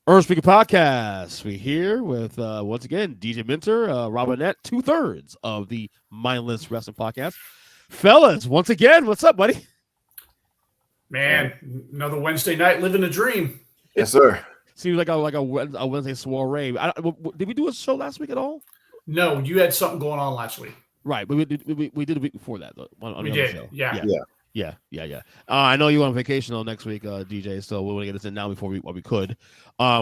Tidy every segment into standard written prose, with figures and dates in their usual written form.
Earnestly podcast. We here with once again DJ Minter, Bonnette, 2/3 of the Mindless Wrestling Podcast. Fellas, once again, what's up, buddy? Man, another Wednesday night living a dream. Yes, sir. Seems like a Wednesday soiree. Did we do a show last week at all? No, you had something going on last week. Right, but we did a week before that though. On we the did. Other show. Yeah. I know you went on vacation on next week, DJ. So we want to get this in now before we could.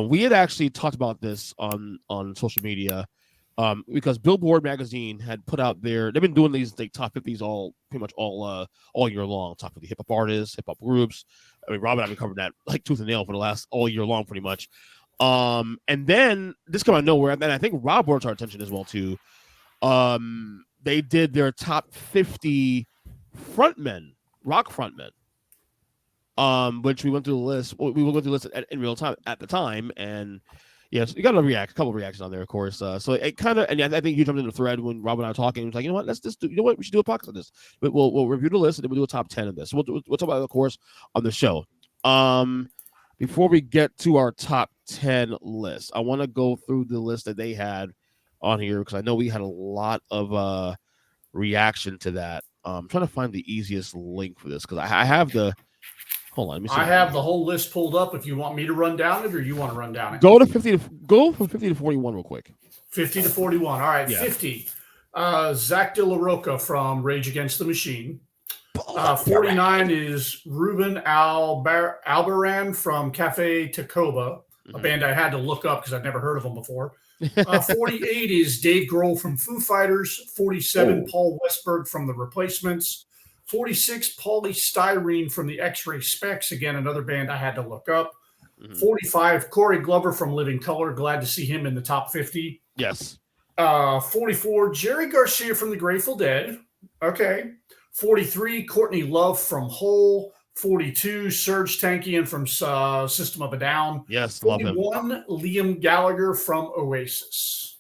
We had actually talked about this on social media, because Billboard Magazine had put out they've been doing these top 50s pretty much all year long. Top 50 hip hop artists, hip hop groups. I mean, Rob and I've been covering that like tooth and nail for the last all year long, pretty much. And then this came out of nowhere, and I think Rob brought our attention as well too. They did their top 50 frontmen. Rock Frontmen, which we went through the list. We went through the list in real time at the time, and yes, you got a couple of reactions on there, of course. So it kind of, and I think you jumped in the thread when Rob and I were talking. It was like, you know what, let's just do. You know what, we should do a podcast on this. But we'll review the list and then we'll do a top 10 of this. So we'll talk about it, of course, on the show. Before we get to our top 10 list, I want to go through the list that they had on here because I know we had a lot of reaction to that. I'm trying to find the easiest link for this because I have the. Hold on, let me see. I have the whole list pulled up. If you want me to run down it, or you want to run down it, go from 50 to 41 real quick. 50 to 41. All right, yeah. 50. Zach De La Roca from Rage Against the Machine. 49 is Ruben Albaran from Cafe Tacoba, a band I had to look up because I'd never heard of them before. 48 is Dave Grohl from Foo Fighters. 47, Paul Westberg from The Replacements. 46, Pauly Styrene from the X-Ray Specs. Again, another band I had to look up. 45, Corey Glover from Living Color. Glad to see him in the top 50. Yes. 44, Jerry Garcia from the Grateful Dead. Okay. 43, Courtney Love from Hole. 42, Serge Tankian from System of a Down. Yes, 41, love him. Liam Gallagher from Oasis.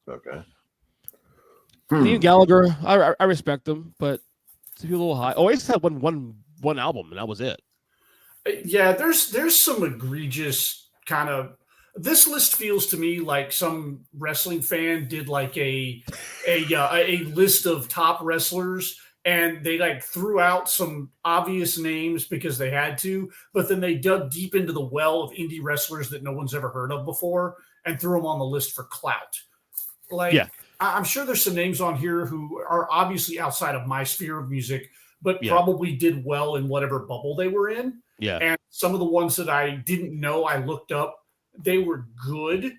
Okay. Liam Gallagher, I respect him, but it's a little high. Oasis had one album, and that was it. Yeah, there's some egregious kind of. This list feels to me like some wrestling fan did like a list of top wrestlers. And they like threw out some obvious names because they had to, but then they dug deep into the well of indie wrestlers that no one's ever heard of before and threw them on the list for clout. Like, yeah. I'm sure there's some names on here who are obviously outside of my sphere of music, but probably did well in whatever bubble they were in. Yeah. And some of the ones that I didn't know, I looked up, they were good,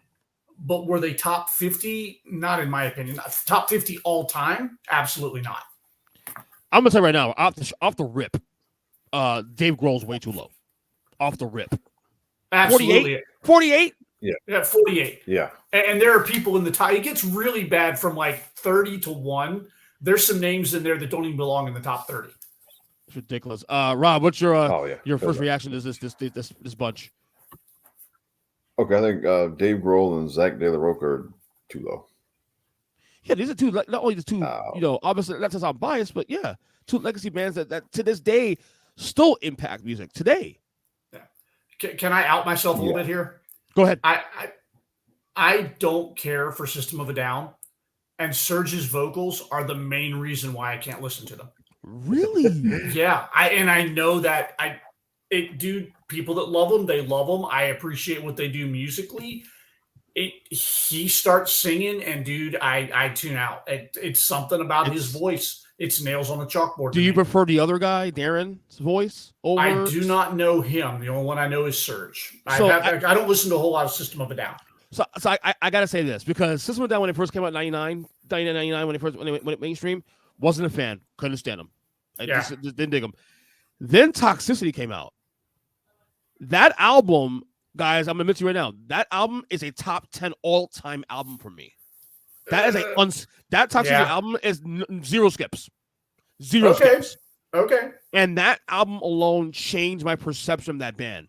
but were they top 50? Not in my opinion. Top 50 all time? Absolutely not. I'm gonna tell you right now, off the rip, Dave Grohl's way too low. Off the rip. Absolutely. 48? Yeah, 48. Yeah. And there are people in the top. It gets really bad from like 30 to 1. There's some names in there that don't even belong in the top 30. It's ridiculous. Rob, what's your your first reaction to this bunch? Okay, I think Dave Grohl and Zach De La Roca are too low. Yeah, these are two, not only the two, obviously that's just I'm biased, but yeah, two legacy bands that to this day still impact music today. Yeah. Can I out myself a little bit here? Go ahead. I don't care for System of a Down, and Serge's vocals are the main reason why I can't listen to them. Really? Yeah. I know that people that love them, they love them. I appreciate what they do musically. He starts singing, and dude, I tune out. It's something about his voice. It's nails on a chalkboard. Do you prefer the other guy, Darren's voice? Over? I do not know him. The only one I know is Serge. I don't listen to a whole lot of System of a Down. So I gotta say this because System of a Down when it first came out in 99 when it went mainstream, wasn't a fan. Couldn't stand him. I just didn't dig him. Then Toxicity came out. That album. Guys, I'm gonna admit to you right now. That album is a top 10 all-time album for me. That is that Toxic album is zero skips, zero skips. Okay. And that album alone changed my perception of that band.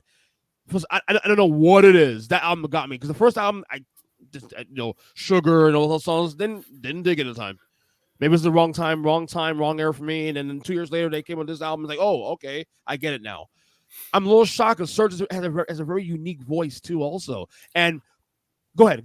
Because I don't know what it is. That album got me because the first album, I just Sugar and all those songs didn't dig it at the time. Maybe it was the wrong time, wrong era for me. And then 2 years later, they came with this album. Like, oh, okay, I get it now. I'm a little shocked because Serge has a very unique voice too, also. And go ahead.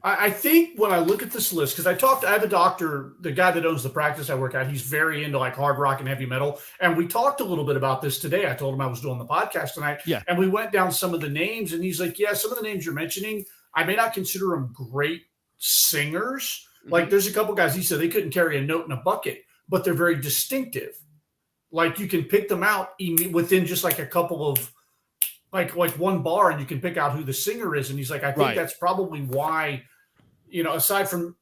I think when I look at this list, because I have a doctor, the guy that owns the practice I work at, he's very into like hard rock and heavy metal. And we talked a little bit about this today. I told him I was doing the podcast tonight. Yeah. And we went down some of the names, and he's like, yeah, some of the names you're mentioning, I may not consider them great singers. Mm-hmm. Like there's a couple guys, he said they couldn't carry a note in a bucket, but they're very distinctive. Like you can pick them out within just like a couple of like one bar, and you can pick out who the singer is. And he's like, I think that's probably why, aside from,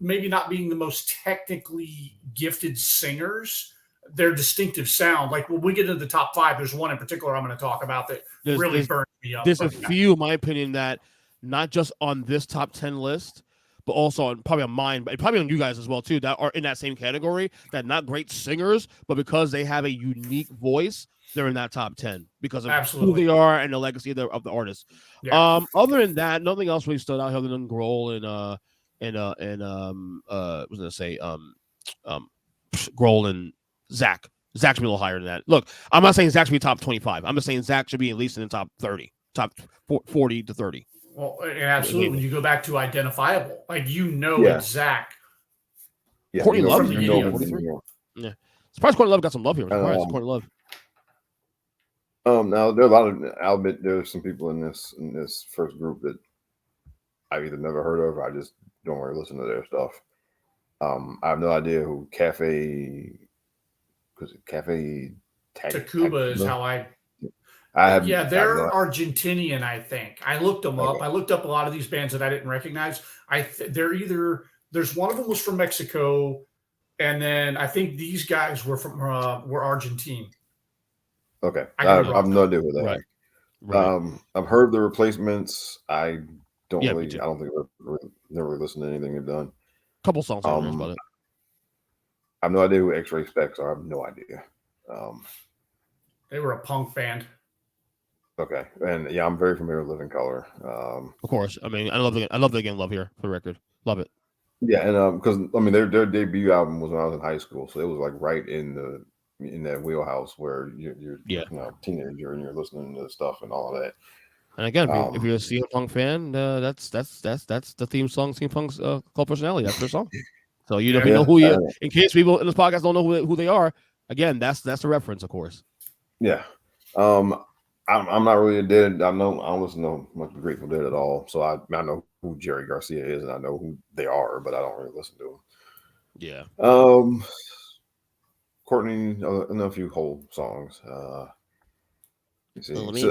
maybe not being the most technically gifted singers, their distinctive sound. Like when we get into the top 5, there's one in particular I'm going to talk about that really burns me up. There's a few, in my opinion, that not just on this top 10 list, but also probably on mine, but probably on you guys as well too, that are in that same category, that not great singers, but because they have a unique voice, they're in that top 10 because of who they are and the legacy of the artist. Yeah. Other than that, nothing else really stood out other than Grohl and what was I gonna say? Grohl and Zach. Zach should be a little higher than that. Look, I'm not saying Zach should be top 25. I'm just saying Zach should be at least in the top 30, top 40 to 30. Well, absolutely. When you go back to identifiable, like it's Zach. Yeah, Courtney Love. Yeah. Surprised Courtney Love got some love here. Courtney Love. Now there are a lot of. I'll admit there's some people in this first group that I've either never heard of, or I just don't really listen to their stuff. I have no idea who Cafe Tacuba is how I have. Yeah, they're Argentinian, I think. I looked them up. I looked up a lot of these bands that I didn't recognize. There's one of them was from Mexico, and then I think these guys were Argentine. Okay, I have no idea who they are. Right. I've heard the Replacements. I don't think I've never really listened to anything they've done. A couple songs about it. I have no idea who X-Ray Specs are. I have no idea. They were a punk band. Okay, and yeah, I'm very familiar with Living Color. Of course, I mean, I love the Again Love here for the record. Love it. Yeah, and because I mean, their debut album was when I was in high school, so it was like right in that wheelhouse where you're a teenager and you're listening to stuff and all of that. And again, if you're a CM Punk fan, that's the theme song. CM Punk's Cult Personality. That's their song. So you know who you. In case people in this podcast don't know who they are, again, that's the reference, of course. Yeah. I'm not really a Dead. I don't listen to much Grateful Dead at all. So I know who Jerry Garcia is and I know who they are, but I don't really listen to them. Yeah. Courtney, I know a few whole songs. So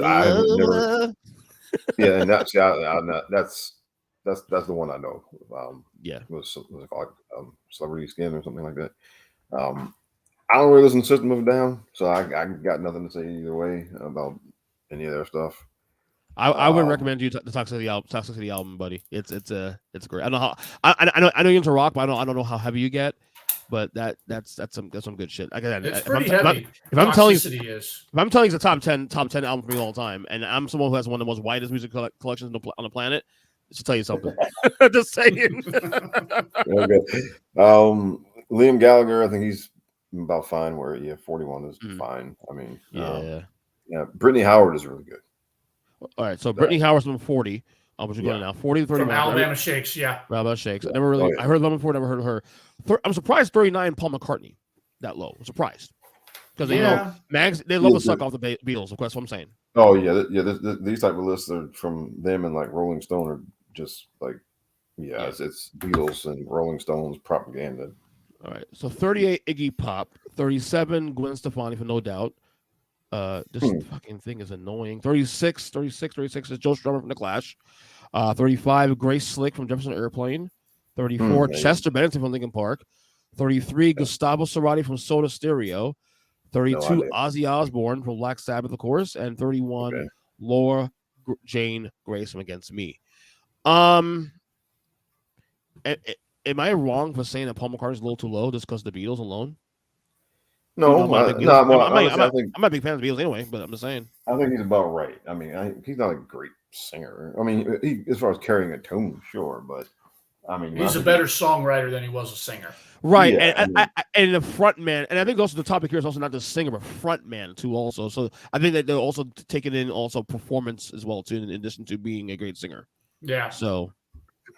I never. Yeah, and that's the one I know. Was it called Celebrity Skin or something like that? I don't really listen to System of a Down, so I got nothing to say either way about any of their stuff. I would recommend you the Toxicity album, buddy. It's great. I don't know how I know you're into rock, but I don't know how heavy you get, but that's some good shit. It's pretty heavy. If I'm telling you it's a top 10 album for me all the time, and I'm someone who has one of the most widest music collections on the planet, it should tell you something. Just saying. Okay. Liam Gallagher, I think he's about fine. 41 is fine. I mean, Brittany Howard is really good. All right, so Brittany Howard's number 40. Which going now 40 to 31. From Alabama Shakes, Alabama Shakes. I never really. I heard them before. Never heard of her. I'm surprised 39. Paul McCartney, that low. I'm surprised because they love to suck off the Beatles. Of course, what I'm saying. Oh yeah. These type of lists are from them and like Rolling Stone are just like, it's Beatles and Rolling Stones propaganda. All right, so 38 Iggy Pop, 37 Gwen Stefani for No Doubt. This fucking thing is annoying. 36 is Joe Strummer from The Clash. 35 Grace Slick from Jefferson Airplane. 34 Chester Bennington from Linkin Park. 33 Gustavo Cerati from Soda Stereo. 32 Ozzy Osbourne from Black Sabbath, of course, and 31 Laura Jane Grace from Against Me. Am I wrong for saying that Paul McCartney's a little too low just because the Beatles alone? No, I'm not a big fan of the Beatles anyway, but I'm just saying. I think he's about right. I mean, he's not a great singer. I mean, as far as carrying a tune, sure, but I mean, he's a better songwriter than he was a singer. Right, yeah, and the front man, and I think also the topic here is also not just singer, but front man too. Also, so I think that they're also taking in also performance as well too, in addition to being a great singer. Yeah. So,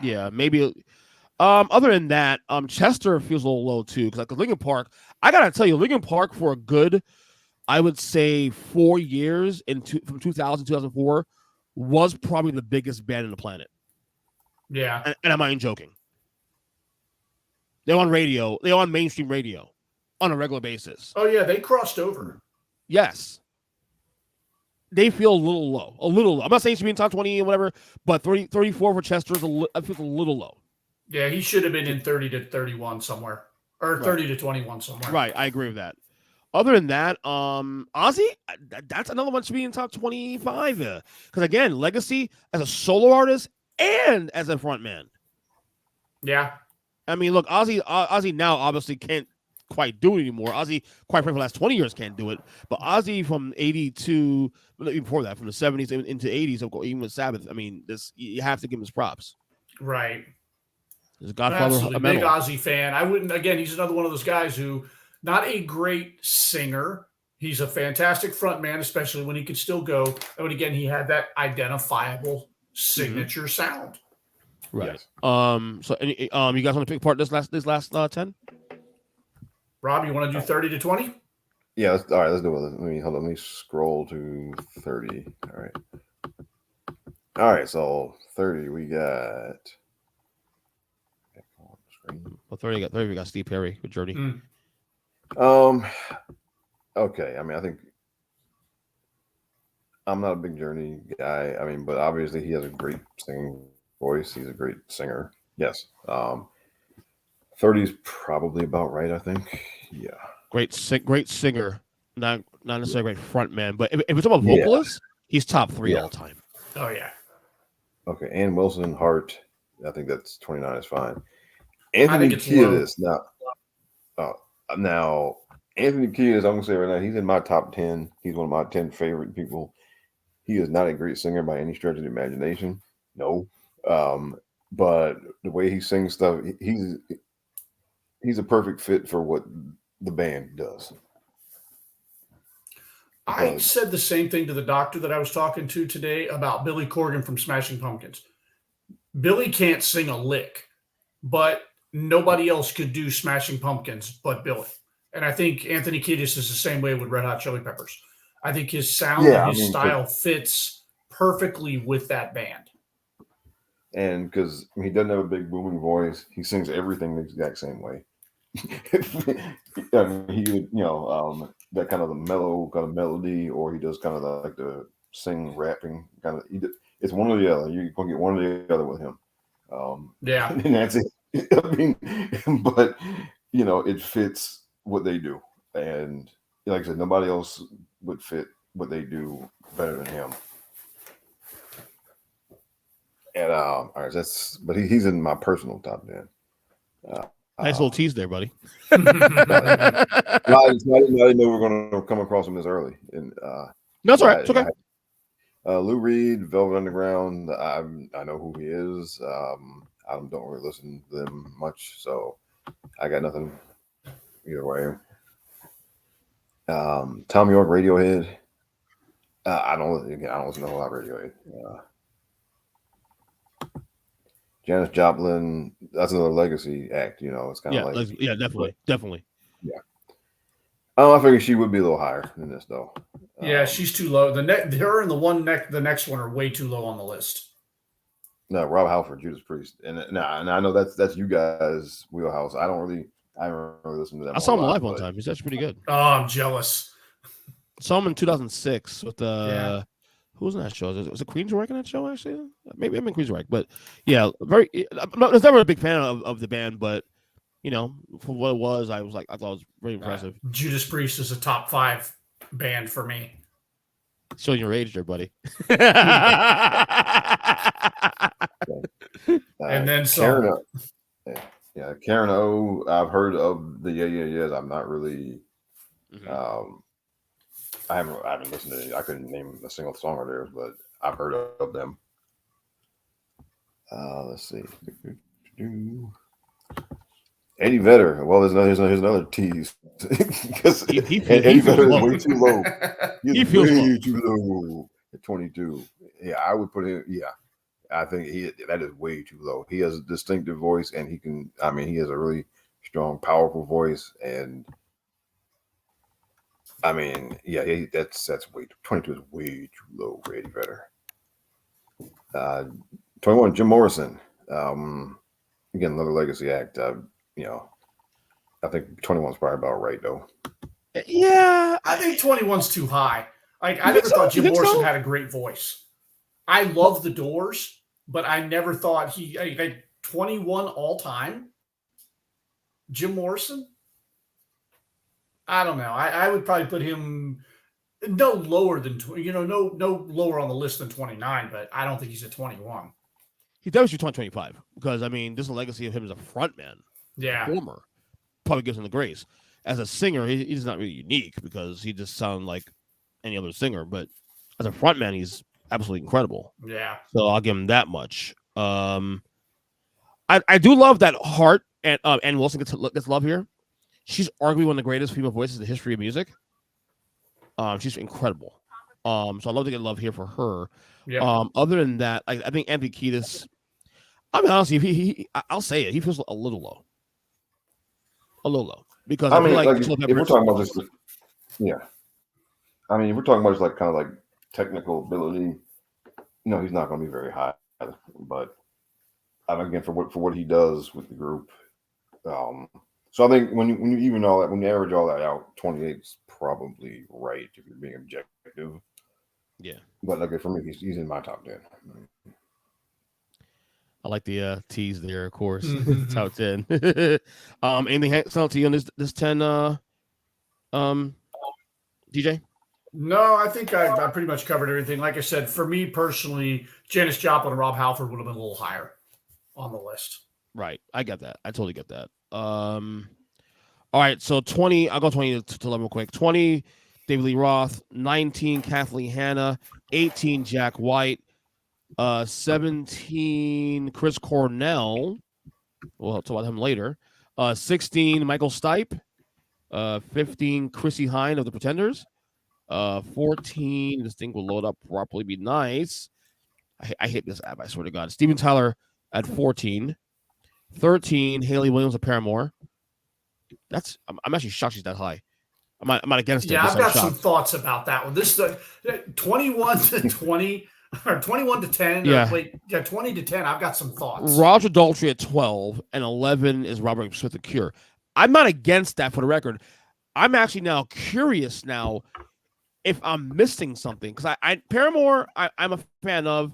yeah, maybe. Other than that, Chester feels a little low too, because Linkin Park. I gotta tell you, Linkin Park for a good, I would say 4 years from 2000 to 2004 was probably the biggest band on the planet. Yeah, and I'm not even joking. They're on radio. They're on mainstream radio on a regular basis. Oh, yeah. They crossed over. Yes. They feel a little low. A little low. I'm not saying it should be in top 20 and whatever, but 34 for Chester feels a little low. Yeah, he should have been in 30 to 31 somewhere. Or 30 to 21 somewhere. Right. I agree with that. Other than that, Ozzy, that's another one to be in top 25. Because, again, legacy as a solo artist and as a frontman. Yeah. I mean, look, Ozzy now obviously can't quite do it anymore. Ozzy, quite frankly, for the last 20 years can't do it. But Ozzy from 82, even before that, from the 70s into 80s, even with Sabbath, I mean, you have to give him his props. Right. He's a godfather. Absolutely. Big Ozzy fan. I wouldn't, again, he's another one of those guys who, not a great singer. He's a fantastic front man, especially when he could still go. And again, he had that identifiable signature sound. Right. Yes. So you guys want to pick apart this last 10? Rob, you want to do 30 to 20? Yeah, all right, let's do it. Let me scroll to 30. All right, so 30 we got. Well, 30 we got Steve Perry with Journey. Okay, I mean, I think I'm not a big Journey guy. I mean, but obviously he has a great singing voice. He's a great singer. Yes. 30 is probably about right, I think. Yeah. Great singer. Not necessarily great front man, but if it's about vocalists, he's top 3 all time. Oh, yeah. Okay, Ann Wilson, Hart. I think that's 29 is fine. Anthony Kiedis. Now, Anthony Kiedis, I'm going to say right now, he's in my top 10. He's one of my 10 favorite people. He is not a great singer by any stretch of the imagination. No. But the way he sings stuff, he's a perfect fit for what the band does. I said the same thing to the doctor that I was talking to today about Billy Corgan from Smashing Pumpkins. Billy can't sing a lick, but nobody else could do Smashing Pumpkins but Billy. And I think Anthony Kiedis is the same way with Red Hot Chili Peppers. I think his sound and his style fits perfectly with that band. And because he doesn't have a big booming voice, he sings everything the exact same way. I mean, he would, that kind of the mellow kind of melody, or he does kind of like the sing rapping kind of. It's one or the other. You're gonna get one or the other with him. And that's it. I mean, but it fits what they do, and like I said, nobody else would fit what they do better than him. And all right, but he's in my personal top 10. Nice little tease there, buddy. I didn't know we were going to come across him this early. And no, it's all right. It's okay. Lou Reed, Velvet Underground. I know who he is. I don't really listen to them much, so I got nothing either way. Tom York, Radiohead. I don't listen to a lot of Radiohead. Janis Joplin, that's another legacy act, it's kind of like definitely. Yeah. I figured she would be a little higher than this though. Yeah, she's too low. Her and the next one are way too low on the list. No, Rob Halford, Judas Priest, and I know that's you guys' wheelhouse. I haven't really listened to them. I saw him live one time. He's actually pretty good. Oh, I'm jealous. Saw him in 2006 with who was in that show? Was it Queensryche in that show, actually? Maybe I'm in Queensryche, but yeah, I was never a big fan of the band, but for what it was, I thought it was very impressive. Judas Priest is a top 5 band for me. Showing your age there, buddy. And then Karen Karen O. I've heard of the Yeahs. I'm not really. I haven't listened to it. I couldn't name a single song of theirs, but I've heard of them. Let's see. Eddie Vedder. Well, there's another tease because Eddie Vedder is way too low. He feels too low at 22. Yeah, I would put him. Yeah, I think that is way too low. He has a distinctive voice, and he can. I mean, he has a really strong, powerful voice, and I mean, yeah, that's way 22 is way too low for Eddie Vedder. 21, Jim Morrison. Again, another legacy act. I think 21 is probably about right, though. Yeah, I think 21's too high. I never thought Jim Morrison had a great voice. I love the Doors, but I never thought he 21 all time. Jim Morrison? I don't know. I would probably put him no lower than no lower on the list than 29, but I don't think he's a 21. He does should 2025 because I mean, this is a legacy of him as a frontman, performer. Probably gives him the grace. As a singer, he's not really unique because he just sounds like any other singer. But as a frontman, he's absolutely incredible. Yeah. So I'll give him that much. I do love that Hart and Wilson gets love here. She's arguably one of the greatest female voices in the history of music. She's incredible. So I love to get love here for her. Yeah. Other than that, I think Anthony Kiedis. I mean, honestly, I'll say it. He feels a little low. A little low because I mean, if we're talking about this, yeah. I mean, if we're talking about just like kind of like technical ability, he's not going to be very high. But again, for what he does with the group, so I think when you even all that, when you average all that out, 28 is probably right if you're being objective. Yeah. But okay, for me, he's in my top 10. I like the tease there, of course. Top 10. Anything else to you on this 10, DJ? No, I think I pretty much covered everything. Like I said, for me personally, Janis Joplin and Rob Halford would have been a little higher on the list. Right. I get that. I totally get that. All right. So 20, I'll go 20 to 11 real quick. 20, David Lee Roth. 19, Kathleen Hanna. 18, Jack White. 17, Chris Cornell. We'll talk about him later. 16, Michael Stipe. 15, Chrissy Hine of the Pretenders. 14, this thing will load up properly. Be nice. I hate this app, I swear to God. Steven Tyler at 14. 13, Haley Williams of Paramore. I'm actually shocked she's that high. I'm not against it. Yeah, I've got some thoughts about that one. This is 21 to 20 or 21 to 10. Yeah. 20 to 10. I've got some thoughts. Roger Daltrey at 12 and 11 is Robert Smith the Cure. I'm not against that for the record. I'm actually now curious now if I'm missing something because Paramore I'm a fan of.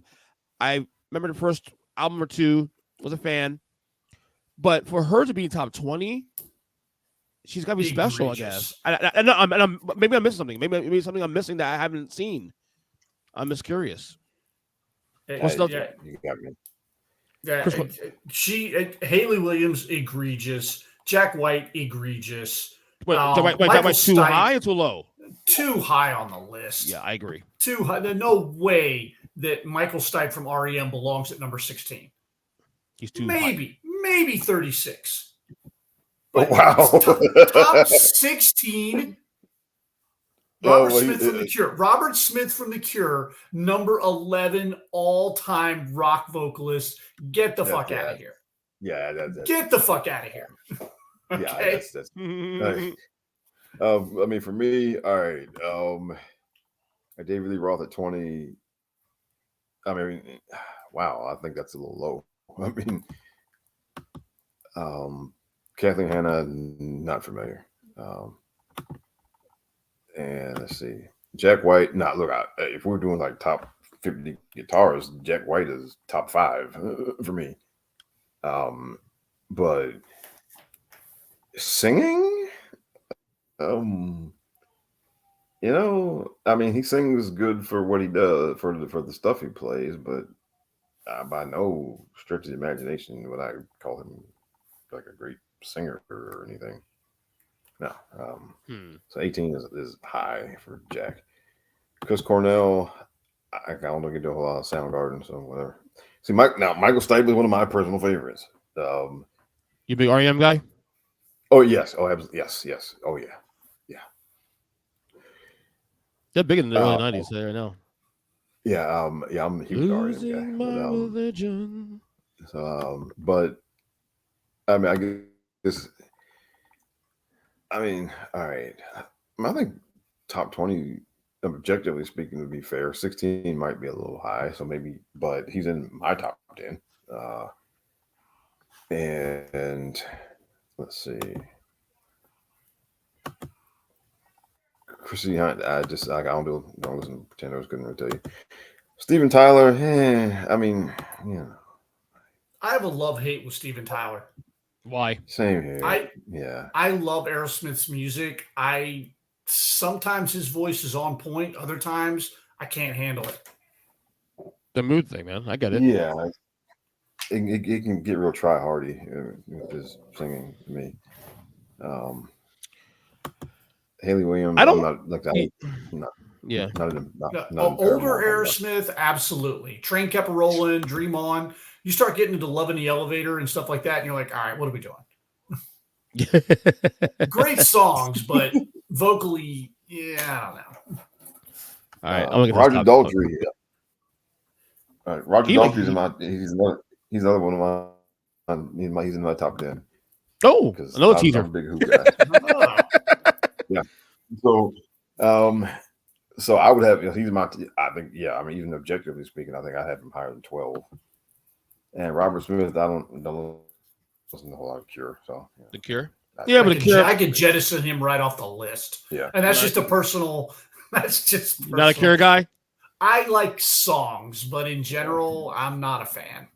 I remember the first album or two, was a fan. But for her to be top 20, she's got to be special, I guess. Maybe I'm missing something. Maybe something I'm missing that I haven't seen. I'm just curious. Yeah. Haley Williams, egregious. Jack White, egregious. Jack White too high or too low? Too high on the list. Yeah, I agree. Too high. There's no way that Michael Stipe from REM belongs at number 16. He's too maybe 36. But wow. Top 16. Robert Smith from The Cure. Robert Smith from The Cure, number 11 all-time rock vocalist. Get the fuck out of here. Yeah, get the fuck out of here. Okay. Yeah, that's I mean, for me, all right. David Lee Roth at 20. I mean, wow, I think that's a little low. I mean, Kathleen Hanna, not familiar. And let's see, Jack White. Nah, look, if we're doing like top 50 guitarists, Jack White is top 5 for me. But singing, I mean, he sings good for what he does for the stuff he plays, but by no stretch of the imagination would I call him like a great singer or anything. No. So 18 is high for Jack. Chris Cornell, I don't get to a whole lot of Soundgarden, so whatever. See, Michael Stipe is one of my personal favorites. You big REM guy? Oh yes. Oh yes. Oh yeah. They're big in the early 90s right now. Yeah. Yeah. I'm a huge Losing REM guy. my religion. But I mean, I guess. I mean, all right. I think top 20, objectively speaking, would be fair. 16 might be a little high, so maybe, but he's in my top 10. And let's see. Chrissy Hunt, I don't listen to Pretenders, couldn't really tell you. Steven Tyler, I mean, yeah. I have a love-hate with Steven Tyler. Why? Same here. I love Aerosmith's music. Sometimes his voice is on point. Other times I can't handle it. The mood thing, man. I get it. Yeah. It can get real try-hardy with his singing to me. Haley Williams, I'm not like that. Older Aerosmith, absolutely. Train Kept Rolling, Dream On. You start getting into Love in the Elevator and stuff like that, and you're like, all right, what are we doing? Great songs, but vocally, I don't know. All right, I'm Roger Daltrey. All right, Roger Daltrey's he's another one of my. He's in my top 10. Oh, another teaser. I'm a big Who guy. Yeah. So I would have. He's my. I think. Yeah. I mean, even objectively speaking, I think I have him higher than 12. And Robert Smith, I don't listen to a whole lot of Cure. So The Cure. I could jettison him right off the list. Yeah, and that's just a personal. That's just personal. Not a Cure guy. I like songs, but in general, I'm not a fan.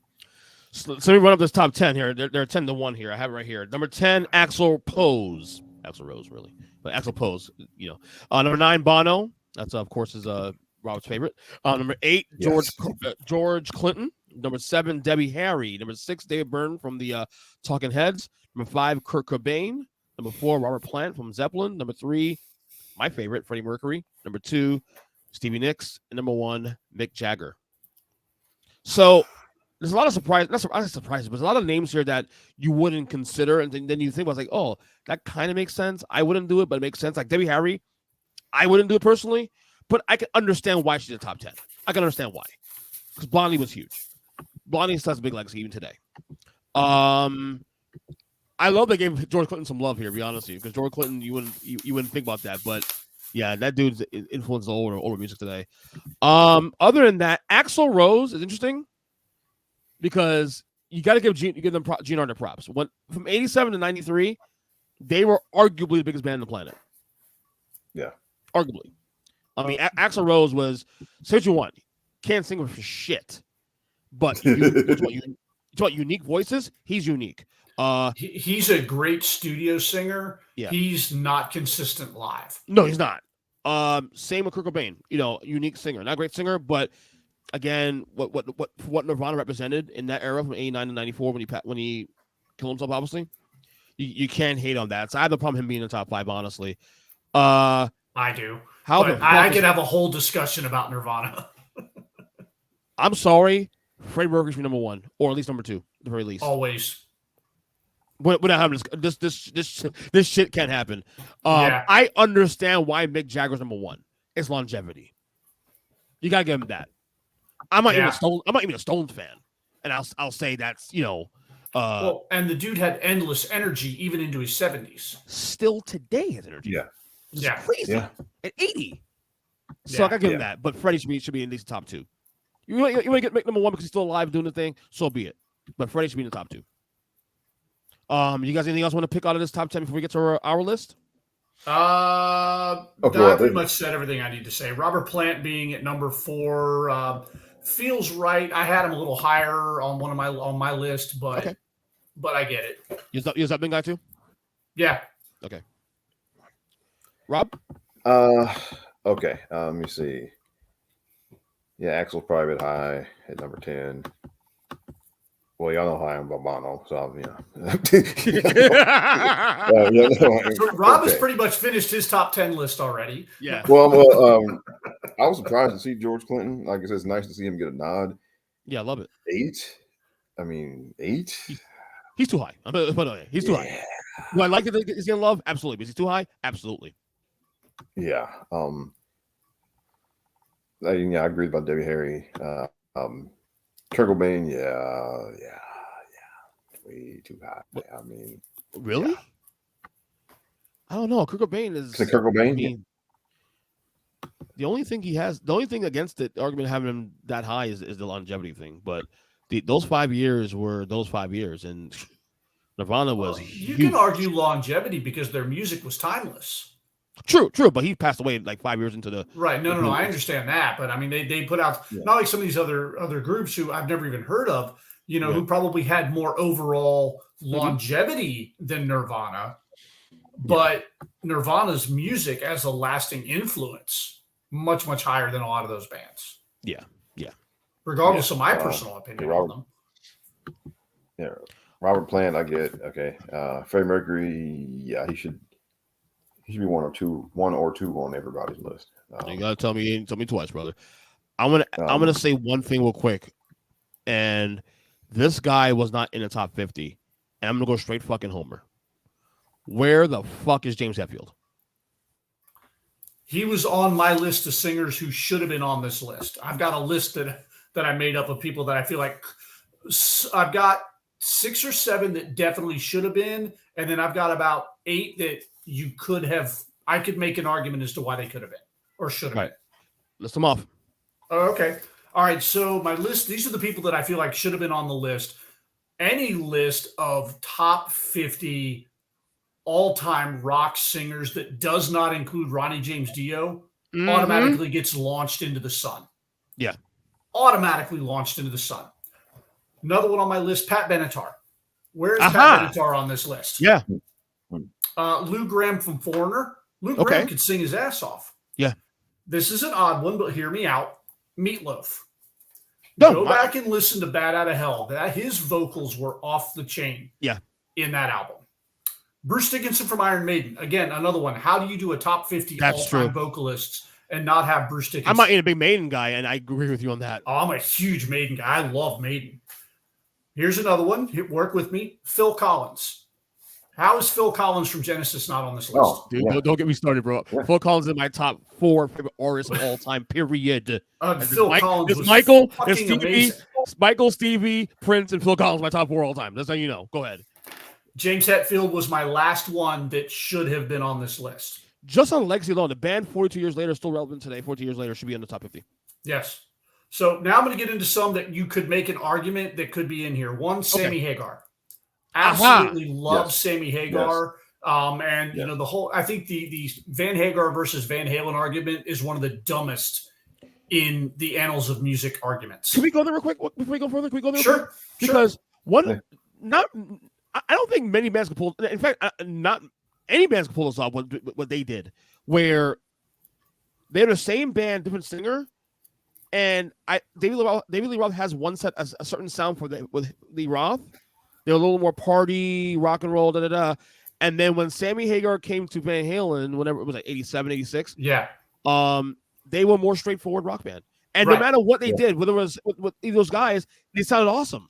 So let me run up this top 10 here. They're 10-1 here. I have it right here. Number 10, Axl Rose, really, but Axl Pose. Number 9, Bono. That's of course is Robert's favorite. Number 8, George Clinton. Number 7, Debbie Harry. Number 6, David Byrne from the Talking Heads. Number 5, Kurt Cobain. Number 4, Robert Plant from Zeppelin. Number 3, my favorite, Freddie Mercury. Number 2, Stevie Nicks. And number 1, Mick Jagger. So there's a lot of surprises, but there's a lot of names here that you wouldn't consider. And then you think about like, oh, that kind of makes sense. I wouldn't do it, but it makes sense. Like Debbie Harry, I wouldn't do it personally, but I can understand why she's in the top 10. I can understand why. Because Blondie was huge. Blondie still has a big legacy even today. I love they gave George Clinton some love here, to be honest with you, because George Clinton, you wouldn't think about that, but yeah, that dude's influenced all over music today. Other than that, Axl Rose is interesting because you got to give them Gene Arter props. From 87 to 93, they were arguably the biggest band on the planet. Yeah, arguably. I mean, Axl Rose was say what you want, can't sing for shit, but it's about unique voices. He's unique. He's a great studio singer. Yeah. He's not consistent live. No, he's not. Same with Kurt Cobain. Unique singer, not a great singer, but again, what Nirvana represented in that era from 89 to 94 when he killed himself, obviously, you can't hate on that. So I have no problem him being in the top 5, honestly. I do. I could have a whole discussion about Nirvana. I'm sorry, Freddie Mercury should be number 1, or at least number 2, at the very least. Always. Without having this shit can't happen. I understand why Mick Jagger's number 1. It's longevity. You gotta give him that. I'm not even a Stones fan, and I'll say that's and the dude had endless energy even into his 70s. Still today has energy. Yeah, it's crazy. Yeah. At 80. So I gotta give him that. But Freddie should be in these top 2. You want to get Mick number 1 because he's still alive doing the thing. So be it. But Freddie should be in the top 2. You guys anything else want to pick out of this top 10 before we get to our list? I pretty much said everything I need to say. Robert Plant being at number 4 feels right. I had him a little higher on my list, but I get it. You that big guy too? Yeah. Okay. Rob? Okay. Let me see. Yeah, Axl's probably a bit high at number 10. Well, y'all know how I am about Bono, so So Rob has pretty much finished his top 10 list already. Yeah. Well, I was surprised to see George Clinton. Like I said, it's nice to see him get a nod. Yeah, I love it. 8. I mean, 8. He's too high. He's too high. Do I like it? Is he in love? Absolutely. Is he too high? Absolutely. Yeah. I agree about Debbie Harry. Kurt Cobain, yeah. Way too high. I mean, really? Yeah. I don't know. Kurt Cobain is. Kurt Cobain. I mean, the only thing against the argument having him that high is the longevity thing. But those 5 years were those 5 years, and Nirvana was. You can argue longevity because their music was timeless. True, but he passed away like 5 years into the. Right. No. I understand that, but I mean, they put out not like some of these other groups who I've never even heard of. Who probably had more overall longevity than Nirvana, but Nirvana's music as a lasting influence much higher than a lot of those bands. Yeah. Regardless of my personal opinion on them. Yeah, Robert Plant, I get. Okay, Freddie Mercury, yeah, he should be one or two on everybody's list. You gotta tell me twice, brother. I'm gonna say one thing real quick, and this guy was not in the top 50, and I'm gonna go straight fucking Homer. Where the fuck is James Hetfield? He was on my list of singers who should have been on this list. I've got a list that I made up of people that I feel like I've got 6 or 7 that definitely should have been, and then I've got about 8 that I could make an argument as to why they could have been or should have been. List them off. Oh, okay. All right. So my list, these are the people that I feel like should have been on the list. Any list of top 50 all-time rock singers that does not include Ronnie James Dio automatically gets launched into the sun. Yeah. Automatically launched into the sun. Another one on my list, Pat Benatar. Where's Pat Benatar on this list? Yeah. Lou Gramm from Foreigner. Lou Gramm could sing his ass off. Yeah. This is an odd one, but hear me out. Meatloaf. Go back and listen to Bad Out of Hell. His vocals were off the chain. Yeah. In that album. Bruce Dickinson from Iron Maiden. Again, another one. How do you do a top 50 all-time vocalists and not have Bruce Dickinson? I'm not a big Maiden guy, and I agree with you on that. Oh, I'm a huge Maiden guy. I love Maiden. Here's another one. Work with me. Phil Collins. How is Phil Collins from Genesis not on this list? Dude, don't get me started, bro. Yeah. Phil Collins is in my top 4 favorite artists of all time, period. Phil Collins was Michael, fucking amazing. Michael, Stevie, Prince, and Phil Collins my top 4 all time. That's how you know. Go ahead. James Hetfield was my last one that should have been on this list. Just on legacy alone, the band 42 years later is still relevant today. 42 years later should be in the top 50. Yes. So now I'm going to get into some that you could make an argument that could be in here. One, Sammy Hagar. Absolutely love Sammy Hagar. Yes. The whole, I think the Van Hagar versus Van Halen argument is one of the dumbest in the annals of music arguments. Can we go there real quick before we go further? Can we go there? Sure. Because I don't think many bands can pull. In fact, not any bands can pull this off. What they did, where they're the same band, different singer, and David Lee Roth has one set a certain sound with Lee Roth. They're a little more party, rock and roll, And then when Sammy Hagar came to Van Halen, whenever it was like 87, 86, they were more straightforward rock band. And no matter what they did, whether it was with either of those guys, they sounded awesome.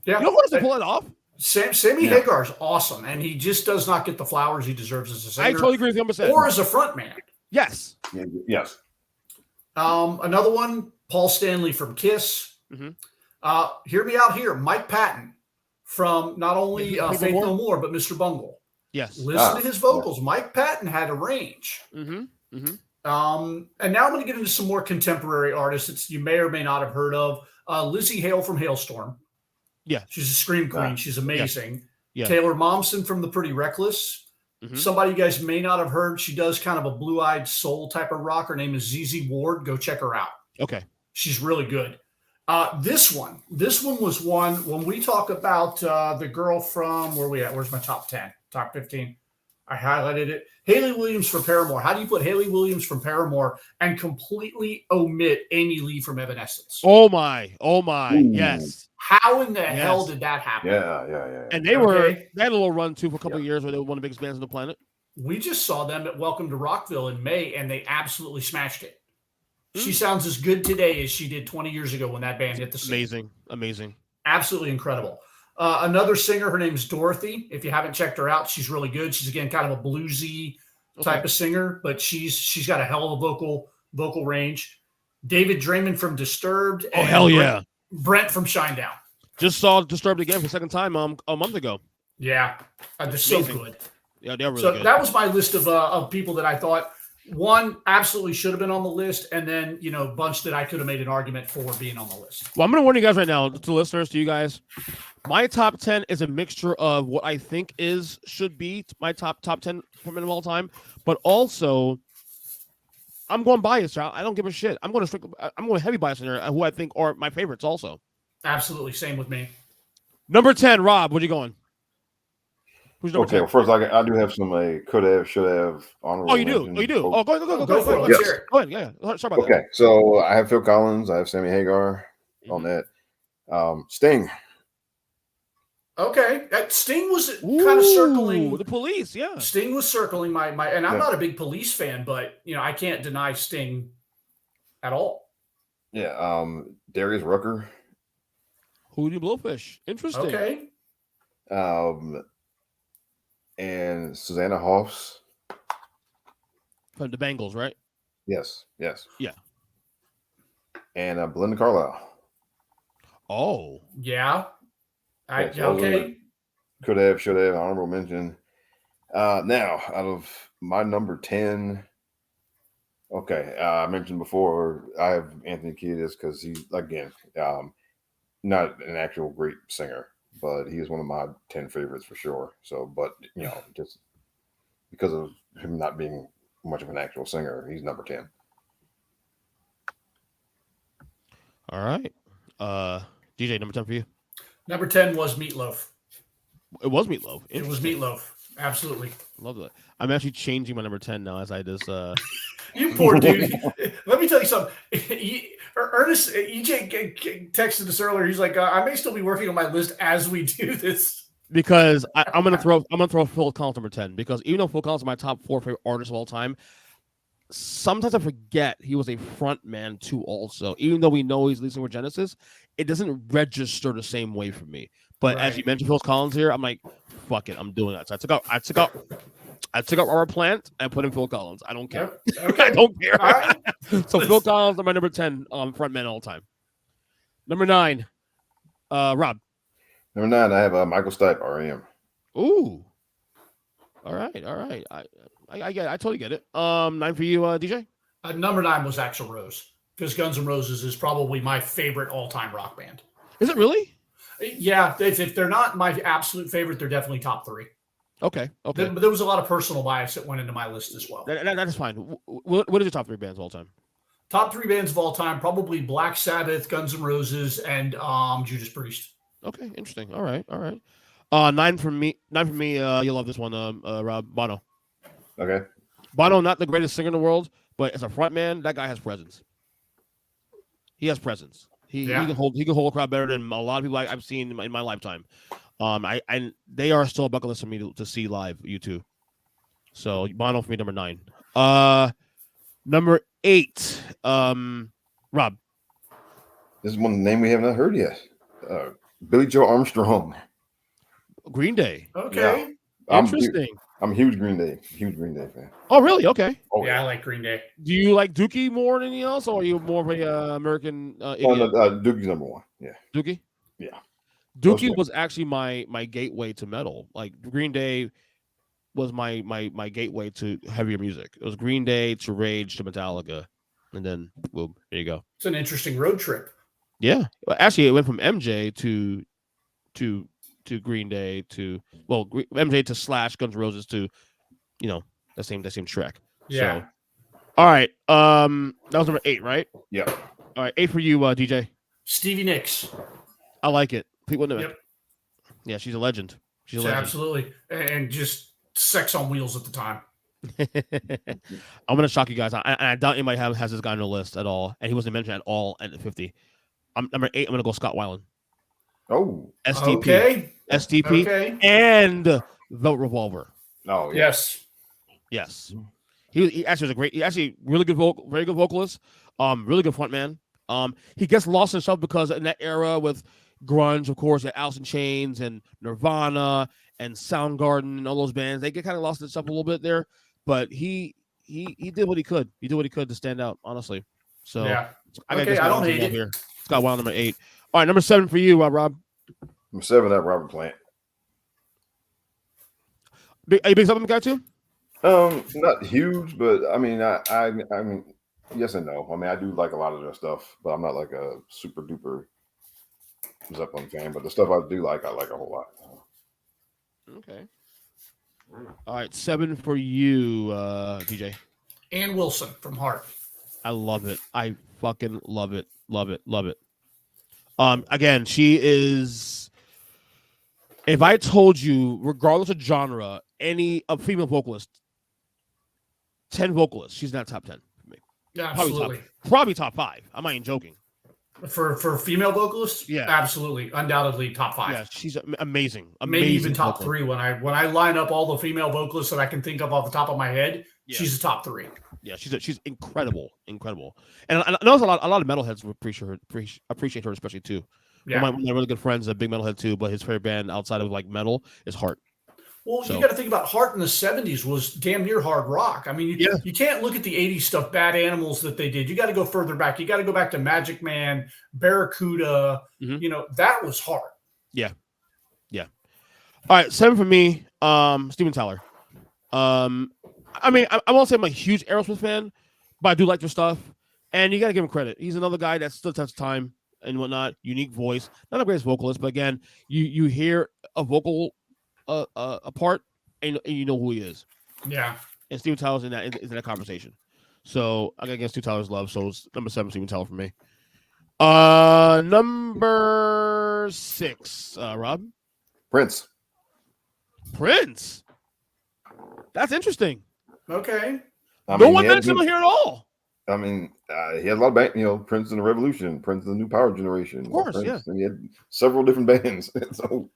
Yeah. You know what to pull it off? Sammy Hagar's awesome, and he just does not get the flowers he deserves as a singer. I totally agree with you 100%. Or as a front man. Yes. Yes. Another one, Paul Stanley from Kiss. Mm-hmm. Hear me out here, Mike Patton from not only Faith No More, but Mr. Bungle. Yes. Listen to his vocals. Yeah. Mike Patton had a range. Mm-hmm. Mm-hmm. And now I'm going to get into some more contemporary artists that you may or may not have heard of. Lizzie Hale from Hailstorm. Yeah. She's a scream queen. She's amazing. Yeah. Taylor Momsen from The Pretty Reckless. Mm-hmm. Somebody you guys may not have heard. She does kind of a blue-eyed soul type of rock. Her name is ZZ Ward. Go check her out. Okay. She's really good. This one was one when we talk about the girl from where we at? Where's my top 10, top 15? I highlighted it. Haley Williams from Paramore. How do you put Haley Williams from Paramore and completely omit Amy Lee from Evanescence? Oh my. Ooh. Yes. How in the hell did that happen? Yeah. And they had a little run too for a couple of years where they were one of the biggest bands on the planet. We just saw them at Welcome to Rockville in May, and they absolutely smashed it. She sounds as good today as she did 20 years ago when that band hit the scene. Amazing. Absolutely incredible. Another singer, her name's Dorothy. If you haven't checked her out, she's really good. She's again kind of a bluesy type of singer, but she's got a hell of a vocal range. David Draymond from Disturbed. Oh, hell yeah. Brent from Shinedown. Just saw Disturbed again for the second time a month ago. Yeah, they're so good. Yeah, they're really so good. That was my list of people that I thought one absolutely should have been on the list, and then a bunch that I could have made an argument for being on the list. Well, I'm going to warn you guys right now, to listeners, to you guys. My top 10 is a mixture of what I think should be my top 10 frontmen of all time, but also I'm going biased. I don't give a shit. I'm going heavy bias in there, who I think are my favorites also. Absolutely, same with me. Number 10, Rob. What are you going? Who's number 10? Well, first I do have some could have, should have, honorable. Oh, you do. Oh, go for it. Let's hear it. Go ahead. Yeah. Sorry about that. Okay, so I have Phil Collins. I have Sammy Hagar on that. Sting. Okay, that Sting was kind of circling the Police. Yeah, Sting was circling my, and I'm not a big Police fan, but I can't deny Sting at all. Yeah, Darius Rucker. Hootie Blowfish. Interesting. Okay. And Susanna Hoffs. From the Bengals, right? Yes. Yeah. And Belinda Carlisle. Oh. Yeah. Okay. Could have, should have, honorable mention. Now, out of my number 10, I mentioned before, I have Anthony Kiedis because he's, again, not an actual great singer, but he is one of my 10 favorites for sure. So, but, just because of him not being much of an actual singer, he's number 10. All right. DJ, number 10 for you? Number 10 was Meatloaf. It was Meatloaf. It was Meatloaf. Absolutely. Love that. I'm actually changing my number 10 now as I just You poor dude. Let me tell you something. Ernest EJ texted us earlier. He's like, I may still be working on my list as we do this. Because I'm gonna throw Phil Collins number 10, because even though Phil Collins is my top 4 favorite artists of all time, sometimes I forget he was a front man too also. Even though we know he's leading with Genesis, it doesn't register the same way for me. But as you mentioned Phil Collins here, I'm like, fuck it, I'm doing that. So I took out Robert Plant and put in Phil Collins. I don't care. Okay. I don't care. All right. So Phil Collins is my number 10 front man all time. Number 9, Rob. Number 9, I have Michael Stipe, R.E.M. Ooh. All right. I get it. I totally get it. 9 for you, DJ? Number 9 was Axl Rose, because Guns N' Roses is probably my favorite all-time rock band. Is it really? Yeah. If they're not my absolute favorite, they're definitely top 3. Okay. But there was a lot of personal bias that went into my list as well. That is fine. What are your top 3 bands of all time? Top 3 bands of all time, probably Black Sabbath, Guns N' Roses, and Judas Priest. Okay, interesting. All right. 9 for me. You'll love this one, Rob. Bono. Okay. Bono, not the greatest singer in the world, but as a front man, that guy has presence. He has presence. He can hold a crowd better than a lot of people I've seen in my lifetime. They are still a bucket list for me to see live. U2. So Bono for me, number 9. Number 8. Rob. This is one name we have not heard yet. Billy Joe Armstrong. Green Day. Okay. Yeah. Interesting. I'm a huge Green Day fan. Oh, really? Okay. Oh, yeah, I like Green Day. Do you like Dookie more than anything else, or are you more of a American idiot? Dookie's number 1. Yeah. Dookie? Yeah. Dookie was actually my gateway to metal. Like Green Day was my gateway to heavier music. It was Green Day to Rage to Metallica, and then boom, there you go. It's an interesting road trip. Yeah, actually, it went from MJ to Green Day to MJ to Slash, Guns N' Roses to that same track. Yeah. So, all right. That was number 8, right? Yeah. All right, 8 for you, DJ. Stevie Nicks. I like it. People know it. Yep. Yeah, she's a legend. She's a legend. Absolutely, and just sex on wheels at the time. I'm gonna shock you guys. I doubt anybody has this guy on the list at all, and he wasn't mentioned at all at 50. I'm number 8. I'm gonna go Scott Weiland. Oh, STP. Okay. STP. Okay. And the Revolver. Oh, yeah. Yes. He actually was really good very good vocalist. Really good front man. He gets lost in himself because in that era with grunge, of course, at Alice in Chains and Nirvana and Soundgarden and all those bands. They get kind of lost in stuff a little bit there, but he did what he could. He did what he could to stand out, honestly. So yeah. I don't hate it. Here. Scott Wild, number 8. All right, number 7 for you, Rob. Number 7, that Robert Plant. Are you big Supplement guy too? Not huge, but I mean, I mean, yes and no. I mean, I do like a lot of their stuff, but I'm not like a super duper Zeppelin fan. But the stuff I do like, I like a whole lot. Okay. All right, 7 for you, DJ. Ann Wilson from Heart. I love it. I fucking love it. Love it. Love it. Again, she is. If I told you, regardless of genre, any female vocalist, 10 vocalists, she's not top 10 for me. Yeah, absolutely. Probably top 5. I'm not even joking. For female vocalists, yeah, absolutely, undoubtedly top 5. Yeah, she's amazing. Maybe even top 3 when I line up all the female vocalists that I can think of off the top of my head. Yeah. She's a top 3. Yeah, she's incredible, incredible. And I know a lot of metalheads appreciate her especially too. Yeah, one of my really good friends is a big metalhead too, but his favorite band outside of like metal is Heart. Well, you got to think about Heart in the 70s was damn near hard rock. I mean, you can't look at the 80s stuff, Bad Animals that they did. You got to go further back. You got to go back to Magic Man, Barracuda. Mm-hmm. You know, that was Heart. Yeah. Yeah. All right, 7 for me, Steven Tyler. I mean, I won't say I'm a huge Aerosmith fan, but I do like their stuff. And you got to give him credit. He's another guy that still takes time and whatnot. Unique voice. Not the greatest vocalist, but again, you hear a vocal part and you know who he is. Yeah. And Steven Tyler's in that conversation. So I got to give Steven Tyler's love. So it's number 7, Steven Tyler for me. Number 6, Rob. Prince. That's interesting. Okay. No one mentioned him here at all. I mean, he had a lot of bands, Prince and the Revolution, Prince and the New Power Generation. Of course, Prince, yeah. And he had several different bands. So,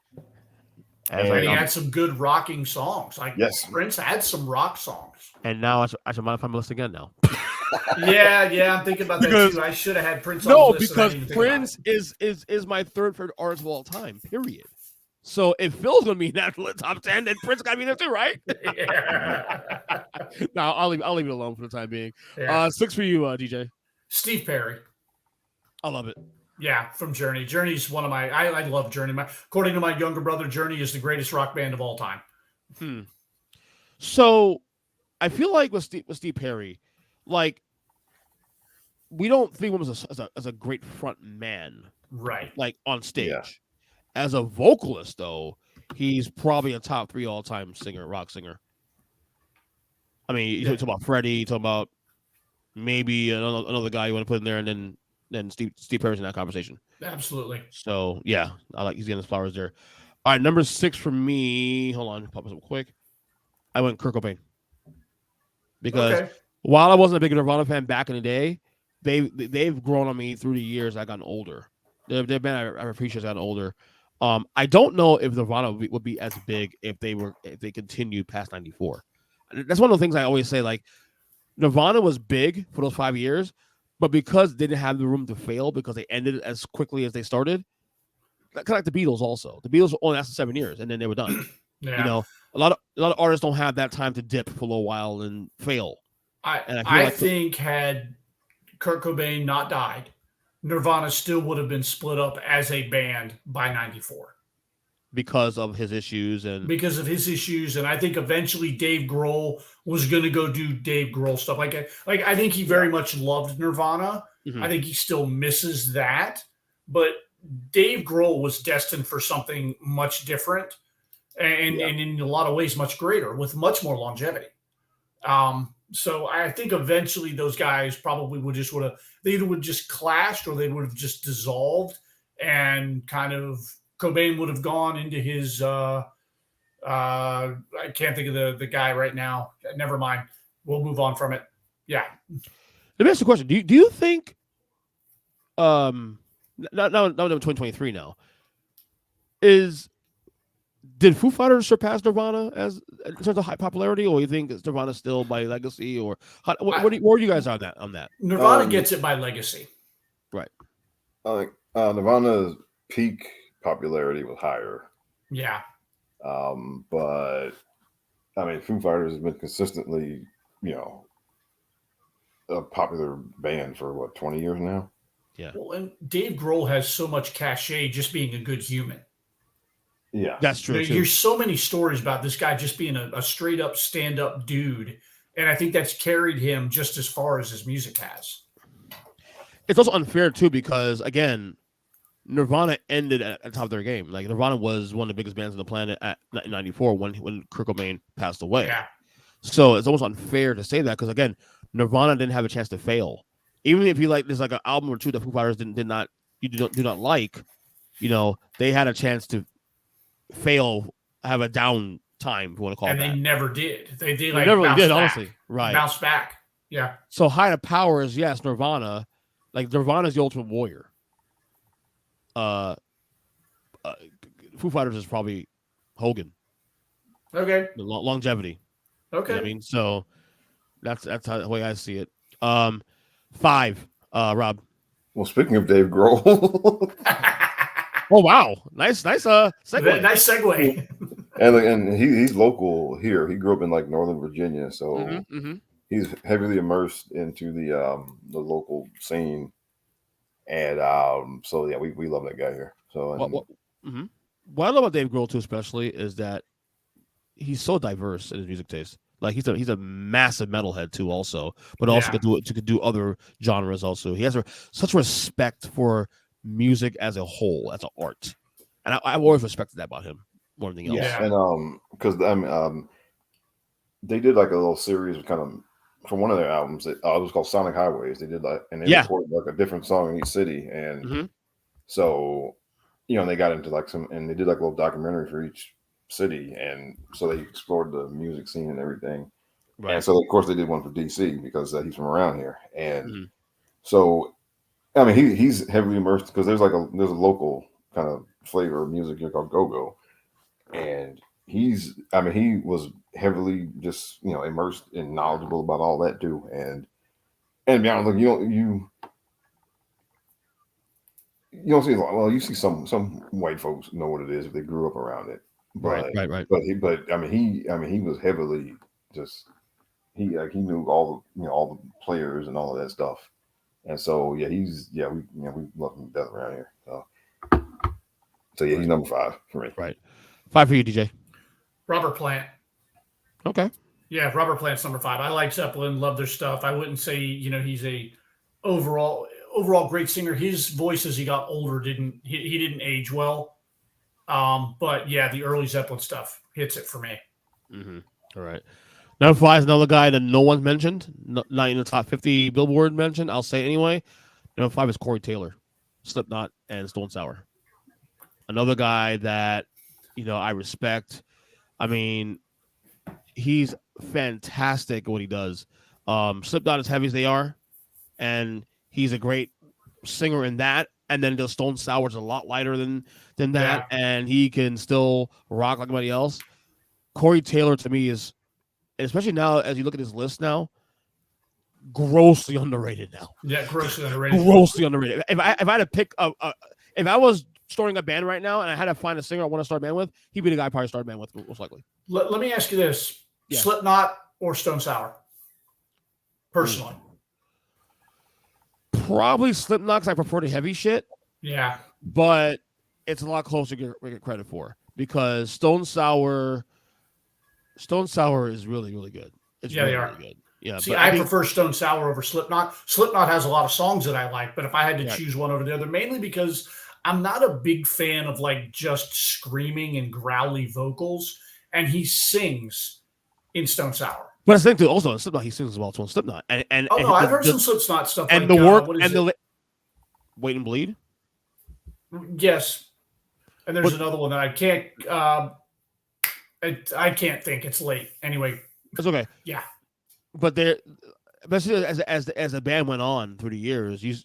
and he had some good rocking songs. Like yes. Prince had some rock songs. And now I should modify my list again now. yeah, I'm thinking about that too. I should have had Prince on the list. No, because Prince is my third favorite artist of all time, period. So if Phil's gonna be in that top 10, then Prince gotta be there too, right? Yeah. No, I'll leave it alone for the time being. Yeah. 6 for you, DJ. Steve Perry. I love it. Yeah, from Journey. Journey's one of my. I love Journey. According to my younger brother, Journey is the greatest rock band of all time. So, I feel like with Steve Perry, like we don't think of him as a great front man, right? Like on stage. Yeah. As a vocalist, though, he's probably a top 3 all-time rock singer. I mean, you talk about Freddie, you talk about maybe another guy you want to put in there, and then Steve Perry's in that conversation. Absolutely. So yeah, he's getting his flowers there. All right, number 6 for me. Hold on, pop this up quick. I went Kurt Cobain because while I wasn't a big Nirvana fan back in the day, they've grown on me through the years. I've gotten older. Their band I appreciate has gotten older. I don't know if Nirvana would be as big if they continued past 94. That's one of the things I always say. Like Nirvana was big for those 5 years, but because they didn't have the room to fail because they ended as quickly as they started, kind of like the Beatles. Also, the Beatles only lasted 7 years and then they were done. Yeah. A lot of artists don't have that time to dip for a little while and fail. I think had Kurt Cobain not died, Nirvana still would have been split up as a band by 94. Because of his issues. And I think eventually Dave Grohl was going to go do Dave Grohl stuff. Like I think he very much loved Nirvana. Mm-hmm. I think he still misses that. But Dave Grohl was destined for something much different and in a lot of ways much greater with much more longevity. So I think eventually those guys probably they either would just clashed or they would have just dissolved and kind of Cobain would have gone into his I can't think of the guy right now. Never mind. We'll move on from it. Yeah. Let me ask you a question. Do you think now 2023 now did Foo Fighters surpass Nirvana as in terms of high popularity, or you think Nirvana still by legacy, or where are you guys on that? Nirvana gets it by legacy, right? I think Nirvana's peak popularity was higher. Yeah. But I mean, Foo Fighters has been consistently, a popular band for what, 20 years now? Yeah. Well, and Dave Grohl has so much cachet just being a good human. Yeah. That's true. You hear so many stories about this guy just being a straight up stand up dude. And I think that's carried him just as far as his music has. It's also unfair too, because again, Nirvana ended at the top of their game. Like Nirvana was one of the biggest bands on the planet at 94 when Kurt Cobain passed away. Yeah. So it's almost unfair to say that, because again, Nirvana didn't have a chance to fail. Even if you like, there's like an album or two that Foo Fighters do not like, they had a chance to fail, have a down time, if you want to call it that. And they never did. They never really did, honestly. Right. Bounce back. Yeah. So high to power is, yes, Nirvana. Like Nirvana is the ultimate warrior. Foo Fighters is probably Hogan. Okay. The longevity. Okay. You know what I mean, so that's how the way I see it. 5, Rob. Well, speaking of Dave Grohl. Oh wow, nice segue. Nice segue. And he's local here. He grew up in like Northern Virginia, so he's heavily immersed into the local scene, and so yeah, we love that guy here. So what I love about Dave Grohl too, especially, is that he's so diverse in his music taste. Like he's a massive metalhead too, also, but also could do other genres. Also, he has such respect for music as a whole, as an art, and I've always respected that about him more than anything else. Yeah, and because they did like a little series of kind of from one of their albums. It was called Sonic Highways. They did and they recorded like a different song in each city, and so they got into like and they did like a little documentary for each city, and so they explored the music scene and everything. Right. And so of course they did one for DC because he's from around here, and so I mean he's heavily immersed because there's a local kind of flavor of music here called go-go, and he was heavily just immersed and knowledgeable about all that too, and to be honest, you don't see a lot. Well, you see some white folks know what it is if they grew up around it. But, right. But he was heavily just he knew all the players and all of that stuff, and so we love him to death around here. So yeah, he's number 5 for me. Right, 5 for you, DJ. Robert Plant. Okay. Yeah, Robert Plant's number 5. I like Zeppelin, love their stuff. I wouldn't say he's a overall great singer. His voice as he got older didn't age well. But yeah, the early Zeppelin stuff hits it for me. All right. Number 5 is another guy that no one's mentioned, not in the top 50 Billboard mentioned. I'll say it anyway. Number 5 is Corey Taylor, Slipknot, and Stone Sour. Another guy that I respect. I mean, he's fantastic at what he does. Slipknot, as heavy as they are, and he's a great singer in that. And then the Stone Sour is a lot lighter than that, and he can still rock like anybody else. Corey Taylor, to me, is, especially now as you look at his list now, grossly underrated now. Yeah, grossly underrated. Grossly underrated. If I had to pick if I was starting a band right now and I had to find a singer I want to start a band with, he'd be the guy I probably start a band with, most likely. Let me ask you this: Slipknot or Stone Sour? Personally. Probably Slipknot, because I prefer the heavy shit. Yeah. But it's a lot closer to get credit for, because Stone Sour is really, really good. It's really, they are. Really good. Yeah. See, I prefer Stone Sour over Slipknot. Slipknot has a lot of songs that I like, but if I had to choose one over the other, mainly because I'm not a big fan of like just screaming and growly vocals, and he sings in Stone Sour. But I think too, also in Slipknot, he sings as well too in Slipknot. I've heard some Slipknot stuff. And like, the work and Wait and Bleed. Yes, and there's another one that I can't. I can't think. It's late anyway. It's okay. Yeah, but especially as the band went on through the years, you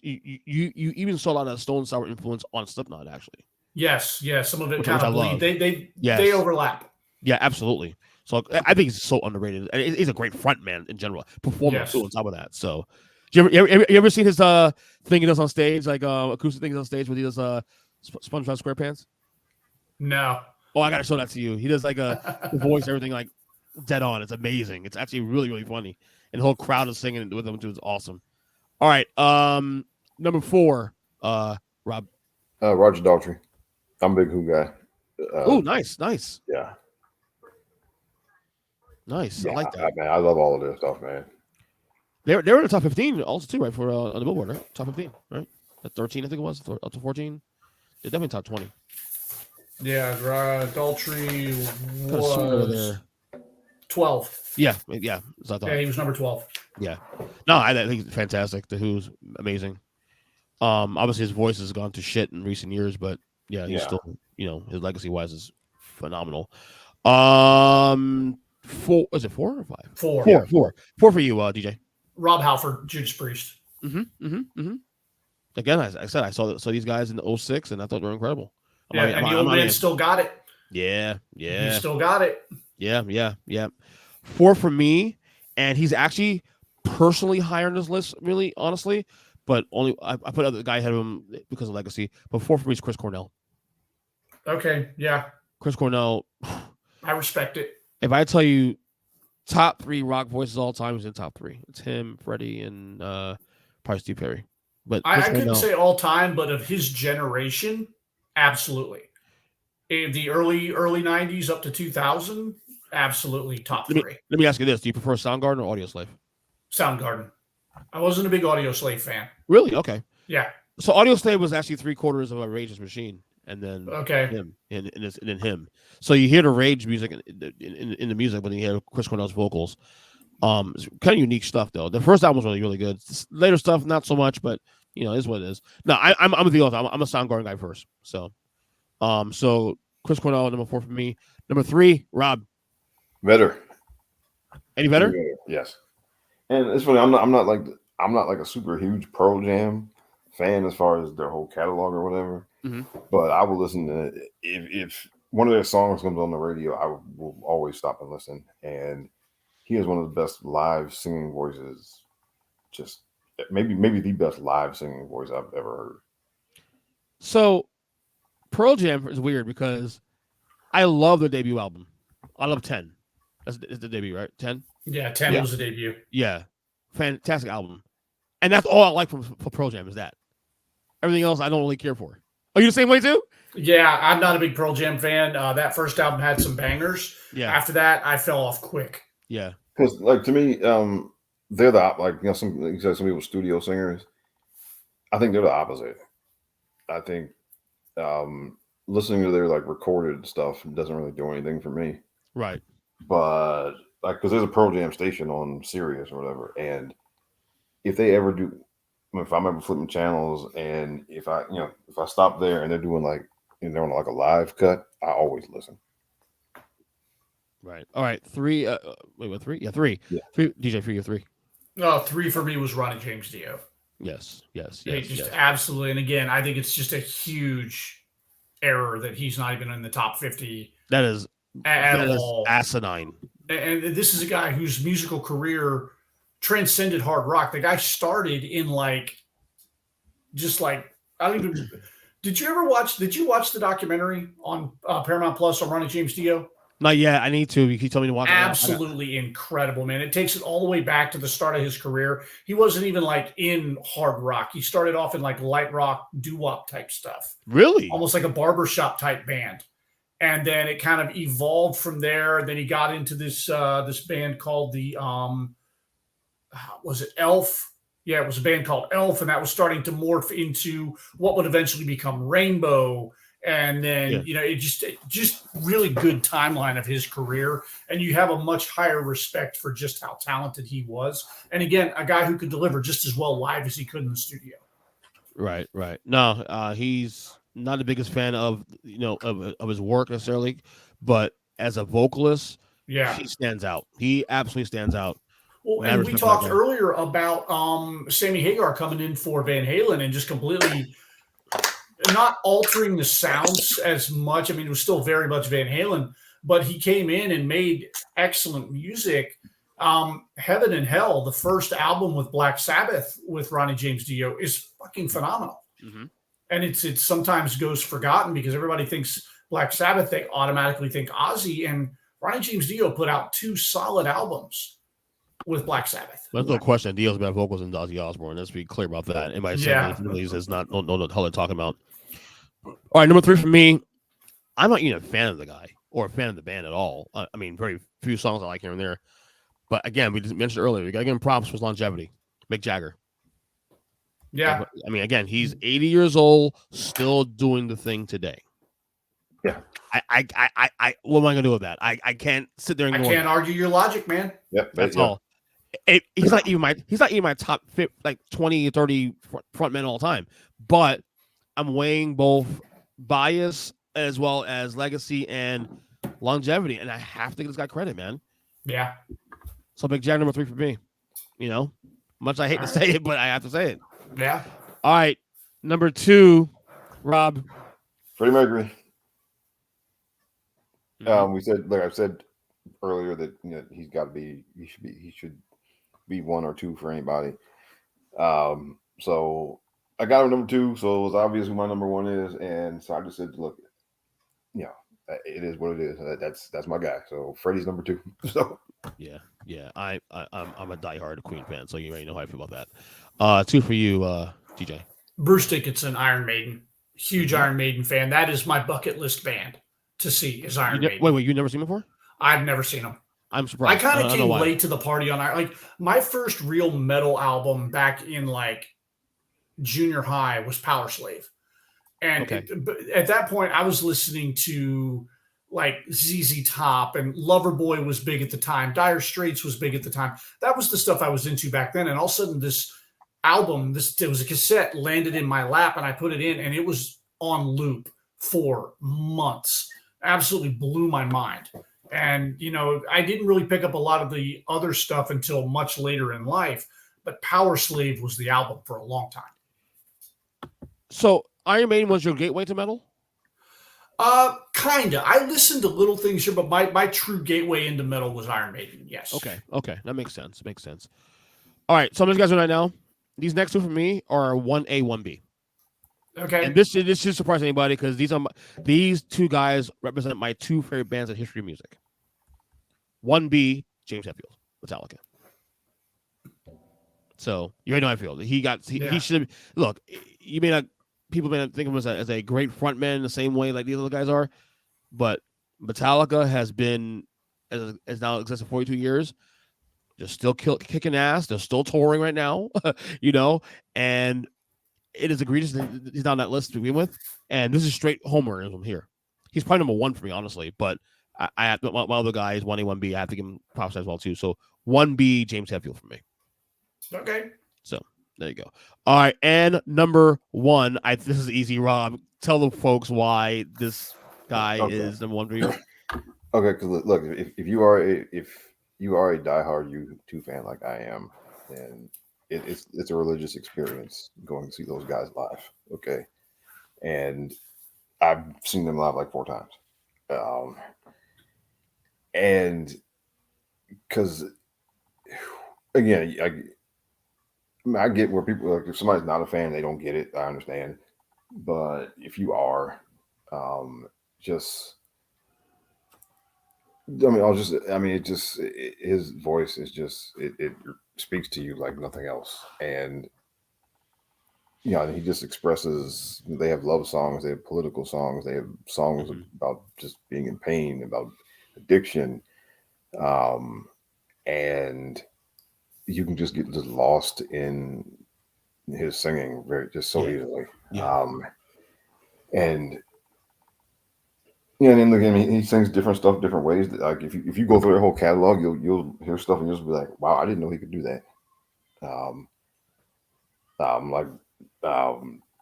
even saw a lot of Stone Sour influence on Slipknot, actually. Yes, some of it kind of bleed. They overlap. Yeah, absolutely. So I think he's so underrated. And he's a great front man in general, performer too. On top of that, so you ever seen his thing he does on stage, like acoustic things on stage where he does SpongeBob SquarePants? No. Oh, I gotta show that to you. He does like the voice, everything like dead on. It's amazing. It's actually really, really funny. And the whole crowd is singing with him too. It's awesome. All right. Number 4, Rob. Roger Daltrey. I'm a big Who guy. Oh, nice. Yeah. Nice. Yeah, I like that. Man, I love all of this stuff, man. They're in the top 15 also too, right? For on the Billboard, right? Top 15, right? At 13, I think it was, up to 14. They're definitely top 20. Yeah, Daltrey was 12. Yeah. Yeah, he was number 12. Yeah. No, I think it's fantastic. The Who's amazing. Obviously his voice has gone to shit in recent years, but yeah, he's still, his legacy wise is phenomenal. 4, is it 4 or 5? 4. 4 for you, DJ. Rob Halford, Judas Priest. Again, I said I saw these guys in the 06, and I thought they were incredible. And the old man still got it. Yeah. He still got it. Yeah. 4 for me, and he's actually personally higher on this list, really, honestly. But only I put other guy ahead of him because of legacy. But 4 for me is Chris Cornell. Okay, yeah. Chris Cornell. I respect it. If I tell you top 3 rock voices all time, he's in top 3. It's him, Freddie, and probably Steve Perry. But I couldn't say all time, but of his generation, absolutely. In the early 90s up to 2000, absolutely top 3. Let me ask you this: do you prefer Soundgarden or Audioslave? Soundgarden. I wasn't a big Audioslave fan. Really? Okay. Yeah. So Audioslave was actually 3/4 of a Rage Machine, and then him, and then him. So you hear the Rage music in the music, but then you hear Chris Cornell's vocals. It's kind of unique stuff though. The first album was really, really good. Later stuff, not so much, but is what it is. No, I'm with you. I'm a Soundgarden guy first. So Chris Cornell, number 4 for me. Number 3, Rob. Better. Any better? Yes. And it's funny. I'm not like a super huge Pearl Jam fan as far as their whole catalog or whatever. Mm-hmm. But I will listen to if one of their songs comes on the radio, I will always stop and listen. And he has one of the best live singing voices. Just maybe the best live singing voice I've ever heard. So Pearl Jam is weird because I love their debut album. I love 10. That's the debut, right? 10? Yeah, 10 was the debut. Yeah. Fantastic album. And that's all I like for Pearl Jam is that. Everything else I don't really care for. Are you the same way too? Yeah, I'm not a big Pearl Jam fan. That first album had some bangers. Yeah. After that, I fell off quick. Yeah. Because to me, they're some people studio singers. I think they're the opposite. I think listening to their recorded stuff doesn't really do anything for me. Right. But because there's a Pearl Jam station on Sirius or whatever, and if they ever do, if I'm ever flipping channels, and if I stop there and they're doing they're on a live cut, I always listen. Right. All right. 3. Wait, what? 3? Yeah, 3. Yeah. 3. DJ, for you, 3. 3 for me was Ronnie James Dio. Yes. Absolutely. And again, I think it's just a huge error that he's not even in the top 50. That is all. Asinine. And this is a guy whose musical career transcended hard rock. The guy started in I don't even. Did you watch the documentary on Paramount Plus on Ronnie James Dio? Not yet. I need to. You told me to watch it. Absolutely incredible, man. It takes it all the way back to the start of his career. He wasn't even in hard rock. He started off in light rock, doo-wop type stuff. Really? Almost like a barbershop type band. And then it kind of evolved from there. Then he got into this band called the was it Elf? Yeah, it was a band called Elf, and that was starting to morph into what would eventually become Rainbow. And then, it just really good timeline of his career. And you have a much higher respect for just how talented he was. And again, a guy who could deliver just as well live as he could in the studio. Right. No, he's not the biggest fan of his work necessarily, but as a vocalist, he stands out. He absolutely stands out. Well, and we talked earlier about Sammy Hagar coming in for Van Halen and just completely not altering the sounds as much. I mean, it was still very much Van Halen, but he came in and made excellent music. Heaven and Hell, the first album with Black Sabbath with Ronnie James Dio, is fucking phenomenal. Mm-hmm. And it sometimes goes forgotten because everybody thinks Black Sabbath, they automatically think Ozzy. And Ronnie James Dio put out 2 solid albums with Black Sabbath. There's no question Dio's better vocals than Ozzy Osbourne. Let's be clear about that. Anybody saying anything is not no the hell they're talking about. All right, number 3 for me. I'm not even a fan of the guy or a fan of the band at all. I mean, very few songs I like here and there. But again, we just mentioned earlier, we got to give him props for his longevity. Mick Jagger. Yeah. I mean, again, he's 80 years old, still doing the thing today. Yeah. I what am I gonna do with that? I can't sit there and I can't argue your logic, man. Yep. That's all. He's not even my top 50, like 20, 30 front men all time. But I'm weighing both bias as well as legacy and longevity, and I have to give this guy credit, man. Yeah. So Mick Jagger, number 3 for me. You know, much I hate to say it, but I have to say it. Yeah. All right, number 2, Rob. Freddie Mercury. We said, like I said earlier, that he's got to be. He should be 1 or 2 for anybody. So I got him number 2, so it was obvious who my number 1 is, and so I just said, look, it is what it is. That's my guy. So Freddie's number 2. So yeah. I'm a diehard Queen fan, so you already know how I feel about that. 2 for you, DJ. Bruce Dickinson, Iron Maiden. Huge Iron Maiden fan. That is my bucket list band to see is Iron Maiden. Wait, you never seen him before? I've never seen them. I'm surprised. I kind of came late to the party on Iron. Like my first real metal album back in like junior high was Power Slave. And at that point, I was listening to like ZZ Top, and Loverboy was big at the time. Dire Straits was big at the time. That was the stuff I was into back then. And all of a sudden, this album, it was a cassette, landed in my lap, and I put it in, and it was on loop for months. Absolutely blew my mind. And, I didn't really pick up a lot of the other stuff until much later in life, but Power Slave was the album for a long time. So Iron Maiden was your gateway to metal? Kinda. I listened to little things here, but my true gateway into metal was Iron Maiden. Yes. Okay. That makes sense. All right. So I'm just guys right now. These next 2 for me are 1A, 1B. Okay. And this should surprise anybody because these 2 guys represent my 2 favorite bands in history of music. 1B, James Hetfield, Metallica. So you already know how I feel. He should look. People may not think of him as a great frontman the same way like these other guys are, but Metallica has now existed 42 years. They're still kicking ass. They're still touring right now, and it is egregious that he's on that list to begin with. And this is straight homerism here. He's probably number 1 for me, honestly, but I have my other guy is 1A, 1B. I have to give him props as well too. So 1B, James Hetfield for me. Okay. So there you go. All right, and number 1. This is easy, Rob. Tell the folks why this guy is number 1 for you. Okay, because look, if you are a diehard U2 fan like I am, then it's a religious experience going to see those guys live. Okay, and I've seen them live like 4 times. And because again, I get where people like if somebody's not a fan, they don't get it. I understand, but if you are, his voice is it speaks to you like nothing else, and he just expresses. They have love songs, they have political songs, they have songs about just being in pain, about addiction, and you can just get lost in his singing so easily. Yeah. And then look, he sings different stuff different ways. Like if you go through their whole catalog, you'll hear stuff and you'll just be like, wow, I didn't know he could do that.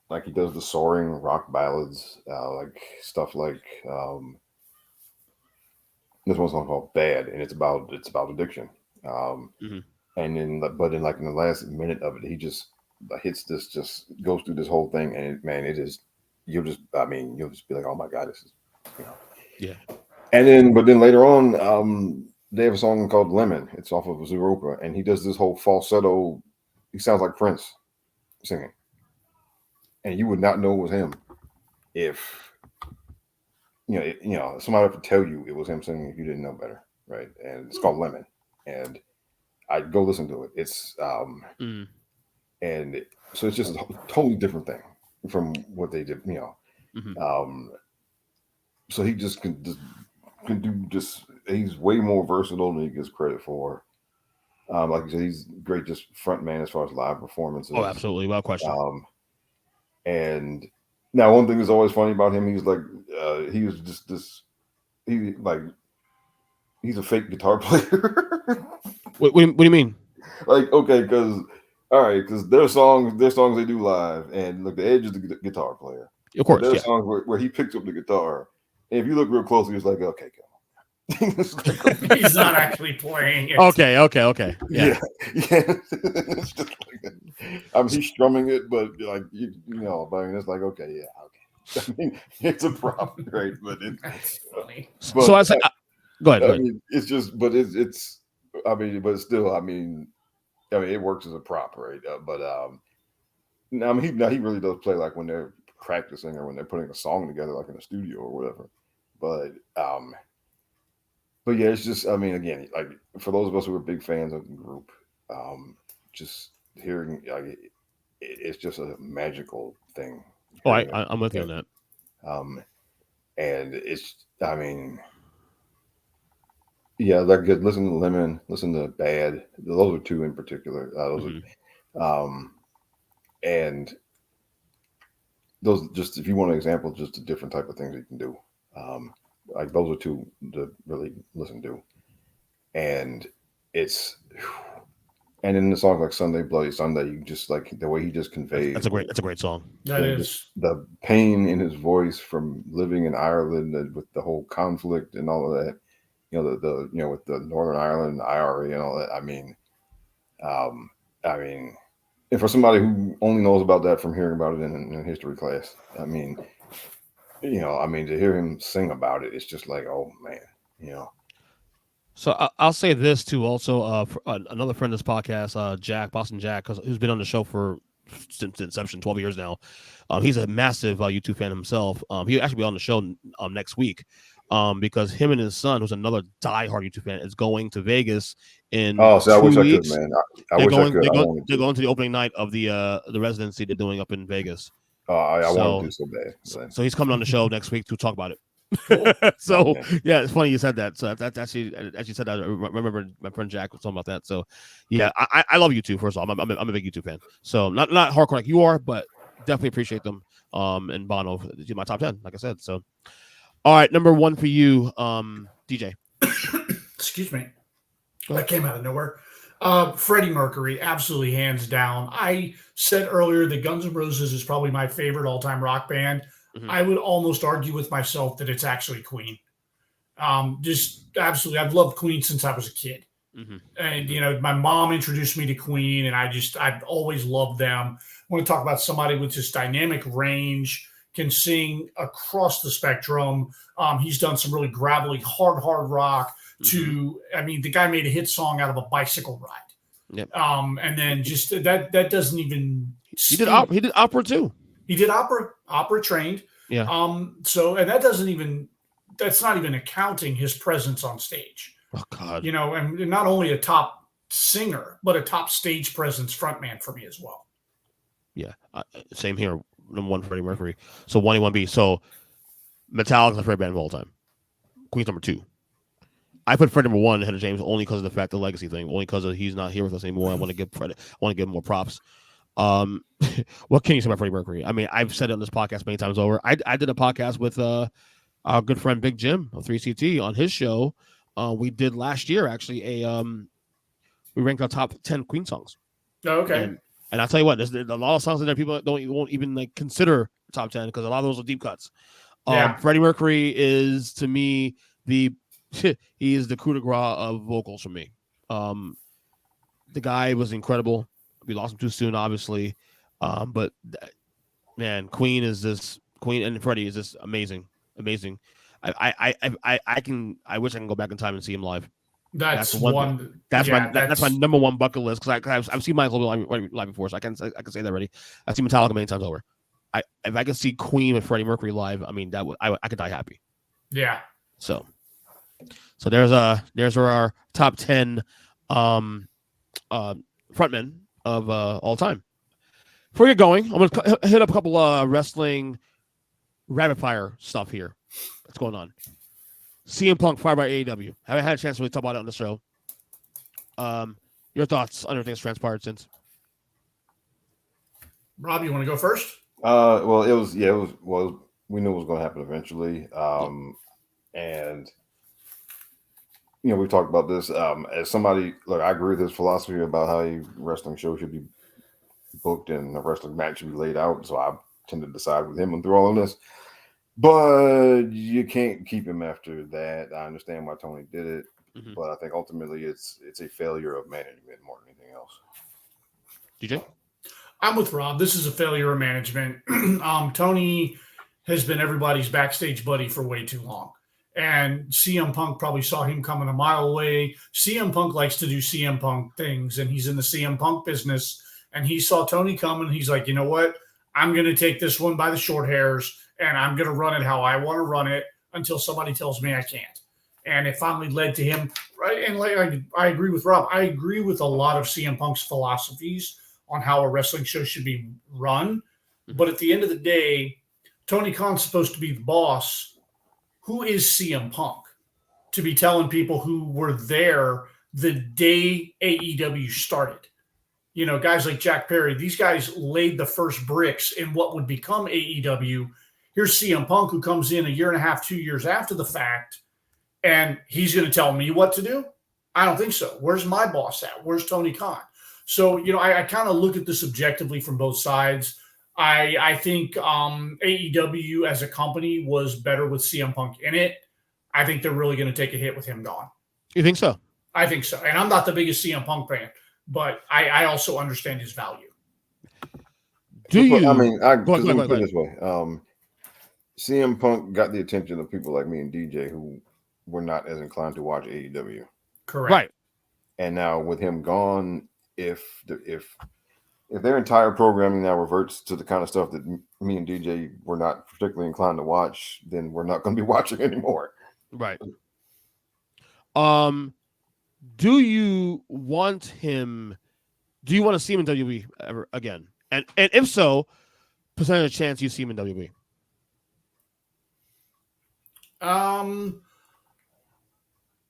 Like he does the soaring rock ballads, like stuff like this one's called Bad, and it's about addiction. And then, but in the last minute of it, he just hits this, just goes through this whole thing, and it is, you'll just be like, oh my God, this is, Yeah. And then later on, they have a song called Lemon. It's off of Zooropa, and he does this whole falsetto. He sounds like Prince singing, and you would not know it was him if somebody would tell you it was him singing if you didn't know better, right? And it's called Lemon, and I'd go listen to it. It's and so it's just a totally different thing from what they did, so he just can do he's way more versatile than he gets credit for. Like you said, he's great just front man as far as live performances. Oh, absolutely, without question. And now one thing that's always funny about him, he's like he was just he's a fake guitar player. What do you mean? Like, okay, because their songs they do live, and look, the Edge is the guitar player. Of course, there's songs where he picks up the guitar, and if you look real closely, it's like, okay, come on. He's not actually playing it. Okay. Yeah. It's just like, he's strumming it, but like it's like, okay, yeah, okay. I mean, it's a problem, right? But that's funny. So I say, go ahead. I mean, it's just, but it's. I mean, but still, I mean, it works as a prop, right? He really does play like when they're practicing or when they're putting a song together, like in a studio or whatever. But yeah, it's just, I mean, again, like for those of us who are big fans of the group, just hearing, it's just a magical thing. Oh, I'm with you on that. And it's, I mean, yeah, they're good. Listen to Lemon, listen to Bad. Those are two in particular. And those, just if you want an example, just a different type of things you can do. Like those are two to really listen to. And it's, and in the song like Sunday Bloody Sunday, you just like the way he just conveys. That's a great song. That is the pain in his voice from living in Ireland and with the whole conflict and all of that. With the Northern Ireland and IRA and all that. I mean, and for somebody who only knows about that from hearing about it in history class, I mean, to hear him sing about it, it's just like, oh man, So I'll say this too. Also, another friend of this podcast, Jack, Boston Jack, who's been on the show since inception, 12 years now. He's a massive YouTube fan himself. He'll actually be on the show next week. Because him and his son, who's another diehard YouTube fan, is going to Vegas in 2 weeks. I wish I could, man. They're going to the opening night of the residency they're doing up in Vegas. I want to do so bad. So he's coming on the show next week to talk about it. cool. So yeah, it's funny you said that. So that's actually said that. I remember my friend Jack was talking about that. So yeah, I love YouTube. First of all, I'm a big YouTube fan. So not hardcore like you are, but definitely appreciate them. And Bono, my top 10, like I said. So. All right, number 1 for you, DJ. Excuse me. That came out of nowhere. Freddie Mercury, absolutely hands down. I said earlier that Guns N' Roses is probably my favorite all-time rock band. Mm-hmm. I would almost argue with myself that it's actually Queen. Just absolutely. I've loved Queen since I was a kid. Mm-hmm. And, my mom introduced me to Queen, and I've always loved them. I want to talk about somebody with this dynamic range, can sing across the spectrum. He's done some really gravelly, hard rock the guy made a hit song out of a bicycle ride. Yep. And then just that doesn't even. He did opera too. He did opera trained. Yeah. And that's not even accounting his presence on stage. Oh God. And not only a top singer, but a top stage presence frontman for me as well. Yeah. Same here. Number 1, Freddie Mercury. So 1A, 1B. So Metallica's my favorite band of all time. Queen's number 2. I put Freddie number 1 ahead of James only because of the fact the legacy thing. Only because he's not here with us anymore. I want to give Freddie. I want to give him more props. What can you say about Freddie Mercury? I mean, I've said it on this podcast many times over. I did a podcast with our good friend Big Jim of 3CT on his show. We did last year actually we ranked our top 10 Queen songs. Oh, okay. And I'll tell you what, there's a lot of songs in there people won't even consider top 10 because a lot of those are deep cuts. Freddie Mercury is to me he is the coup de grace of vocals for me. The guy was incredible. We lost him too soon, obviously. But man, Queen and Freddie is just amazing. I wish I can go back in time and see him live. That's my number 1 bucket list because I've seen Michael live before, so I can say that already. I've seen Metallica many times over. If I could see Queen with Freddie Mercury live, I mean I could die happy. Yeah. So there's our top 10 frontmen of all time. Before we get going, I'm gonna hit up a couple wrestling rapid fire stuff here. What's going on? CM Punk fired by AEW. Haven't had a chance to really talk about it on the show. Your thoughts on everything that's transpired since? Rob, you want to go first? Well, it was we knew it was going to happen eventually. And we've talked about this. As somebody, look, I agree with his philosophy about how a wrestling show should be booked and a wrestling match should be laid out. So I tend to decide with him and through all of this. But you can't keep him after that. I understand why Tony did it, but I think ultimately it's a failure of management more than anything else. DJ? I'm with Rob. This is a failure of management. Tony has been everybody's backstage buddy for way too long. And CM Punk probably saw him coming a mile away. CM Punk likes to do CM Punk things, and he's in the CM Punk business. And he saw Tony coming. He's like, you know what? I'm going to take this one by the short hairs, and I'm going to run it how I want to run it until somebody tells me I can't. And it finally led to him. Right? And like I agree with Rob. I agree with a lot of CM Punk's philosophies on how a wrestling show should be run. But at the end of the day, Tony Khan's supposed to be the boss. Who is CM Punk to be telling people who were there the day AEW started? Guys like Jack Perry, these guys laid the first bricks in what would become AEW. Here's CM Punk, who comes in a year and a half, 2 years after the fact, and he's going to tell me what to do? I don't think so. Where's my boss at? Where's Tony Khan? So, I kind of look at this objectively from both sides. I think AEW as a company was better with CM Punk in it. I think they're really going to take a hit with him gone. You think so? I think so. And I'm not the biggest CM Punk fan, but I also understand his value. Do you? I mean, go ahead. This way. CM Punk got the attention of people like me and DJ who were not as inclined to watch AEW. Correct. Right. And now with him gone, if their entire programming now reverts to the kind of stuff that me and DJ were not particularly inclined to watch, then we're not going to be watching anymore. Right. Do you want him? Do you want to see him in WWE ever again? And if so, percentage of chance you see him in WWE?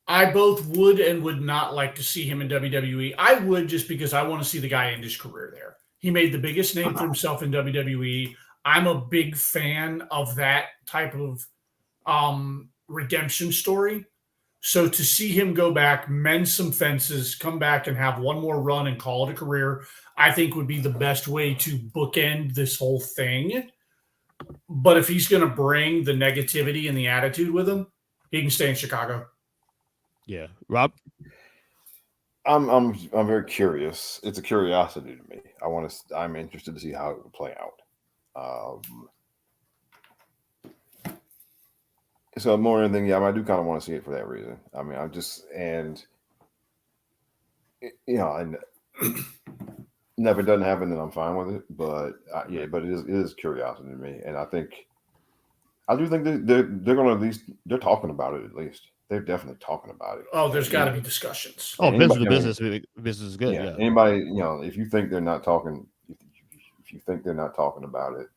I both would and would not like to see him in WWE. I would, just because I want to see the guy end his career there. He made the biggest name for himself in WWE. I'm a big fan of that type of redemption story. So to see him go back, mend some fences, come back and have one more run and call it a career, I think would be the best way to bookend this whole thing. But if he's going to bring the negativity and the attitude with him, he can stay in Chicago. Yeah. Rob? I'm very curious. It's a curiosity to me. I'm interested to see how it would play out. So more than anything, I do kind of want to see it for that reason. I mean, and if it doesn't happen, then I'm fine with it. But but it is curiosity to me, and I do think they're going to at least they're talking about it. At least they're definitely talking about it. Oh, there's got to be discussions. Oh, business is good. Yeah. Anybody, if you think they're not talking, if you think they're not talking about it,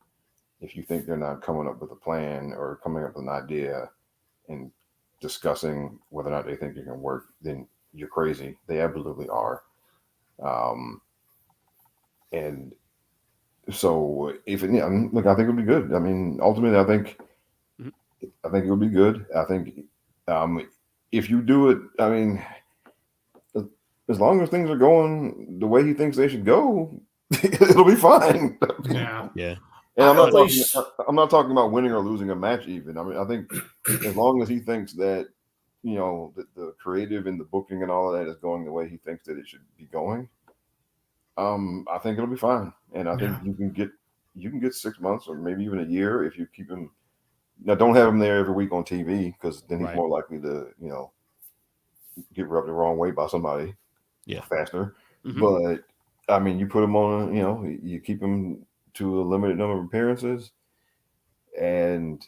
if you think they're not coming up with a plan or coming up with an idea and discussing whether or not they think it can work, then you're crazy. They absolutely are. And so look, I think it'll be good. I mean, ultimately, I think it'll be good. I think if you do it, I mean, as long as things are going the way he thinks they should go, it'll be fine. Yeah. Yeah. And I'm not talking about winning or losing a match even. I mean, I think as long as he thinks that, the creative and the booking and all of that is going the way he thinks that it should be going, I think it'll be fine. And I think you can get 6 months or maybe even a year if you keep him. Now, don't have him there every week on TV, because then he's more likely to, get rubbed the wrong way by somebody faster. Mm-hmm. But I mean, you put him on, you keep him to a limited number of appearances, and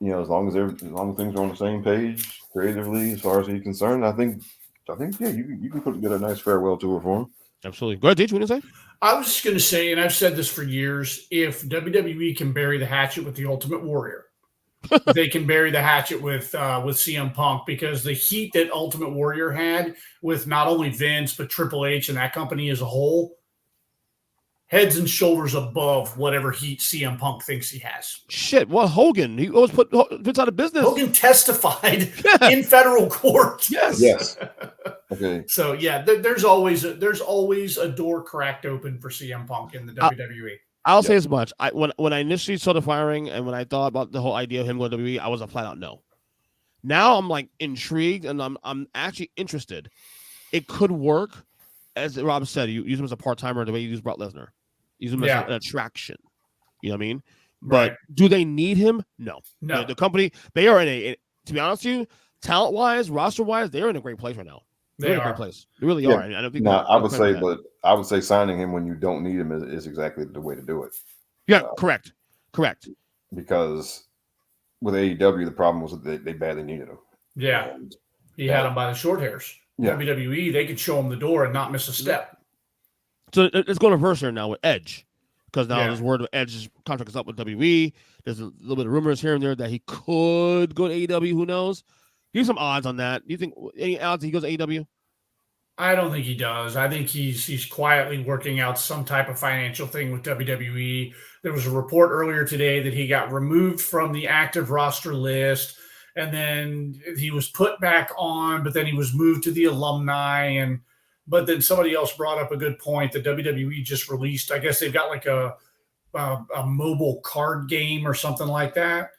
as long as things are on the same page creatively, as far as he's concerned, I think, yeah, you can put together a nice farewell tour for him. Absolutely. Go ahead, Deej. What do you say? I was just going to say, and I've said this for years, if WWE can bury the hatchet with the Ultimate Warrior, they can bury the hatchet with CM Punk, because the heat that Ultimate Warrior had with not only Vince but Triple H and that company as a whole, heads and shoulders above whatever heat CM Punk thinks he has. Shit, well, Hogan, he always put Vince out of business. Hogan testified in federal court. Yes. Okay. So yeah, there's always a door cracked open for CM Punk in the WWE. I'll say as much. When I initially saw the firing and when I thought about the whole idea of him going to WWE, I was a flat out no. Now I'm like intrigued and I'm actually interested. It could work, as Rob said. You use him as a part timer the way you use Brock Lesnar. Use him as an attraction. You know what I mean? Right. But do they need him? No. No. The company, they are to be honest with you, talent wise, roster wise, they're in a great place right now. They're in a great place. They really are. I don't think. I would say signing him when you don't need him is exactly the way to do it. Yeah, correct. Because with AEW, the problem was that they badly needed him. Yeah, he had him by the short hairs. Yeah. WWE, they could show him the door and not miss a step. So it's going to reverse here now with Edge, because now there's word of Edge's contract is up with WWE. There's a little bit of rumors here and there that he could go to AEW. Who knows? Give some odds on that. Do you think any odds he goes to AEW? I don't think he does. I think he's quietly working out some type of financial thing with WWE. There was a report earlier today that he got removed from the active roster list, and then he was put back on, but then he was moved to the alumni. But then somebody else brought up a good point that WWE just released. I guess they've got like a mobile card game or something like that,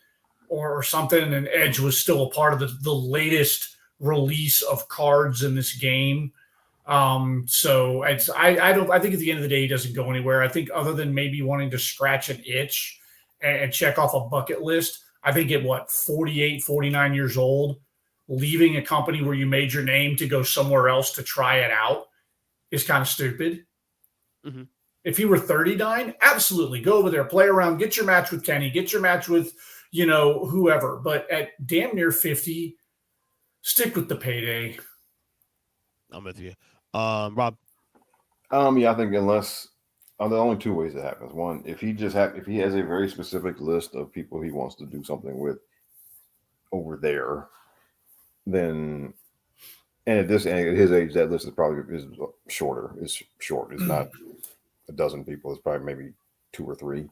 or something. And Edge was still a part of the latest release of cards in this game. So I think at the end of the day, he doesn't go anywhere. I think other than maybe wanting to scratch an itch and check off a bucket list, I think at 48, 49 years old, leaving a company where you made your name to go somewhere else to try it out is kind of stupid. Mm-hmm. If he were 39, absolutely go over there, play around, get your match with Kenny, get your match with, whoever. But at damn near 50, stick with the payday. I'm with you. Rob? Yeah, I think there are only two ways it happens. One, if he has a very specific list of people he wants to do something with over there, then, and at his age, that list is shorter. It's short. It's not a dozen people. It's probably maybe 2 or 3.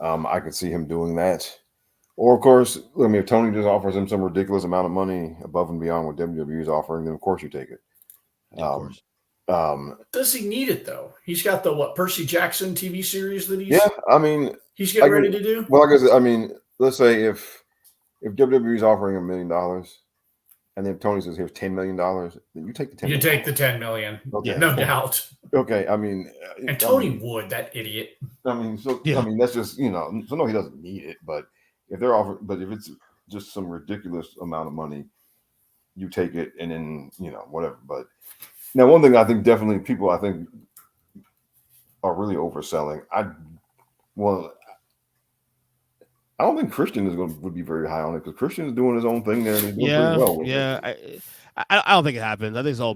I could see him doing that. Or, of course, if Tony just offers him some ridiculous amount of money above and beyond what WWE is offering, then of course you take it. Of course. Does he need it though? He's got the Percy Jackson TV series that he's getting ready to do. Well, like I said, let's say if WWE is offering $1 million, and then Tony says, "Here's $10 million," then you take the 10. You take the $10 million, okay. No doubt. Okay, and Tony would, that idiot. That's just So no, he doesn't need it, but if they're offering, but if it's just some ridiculous amount of money, you take it, and then whatever. But now, one thing I think definitely people are really overselling. I don't think Christian would be very high on it, because Christian is doing his own thing there, and he's doing pretty well with it. I don't think it happens. I think it's all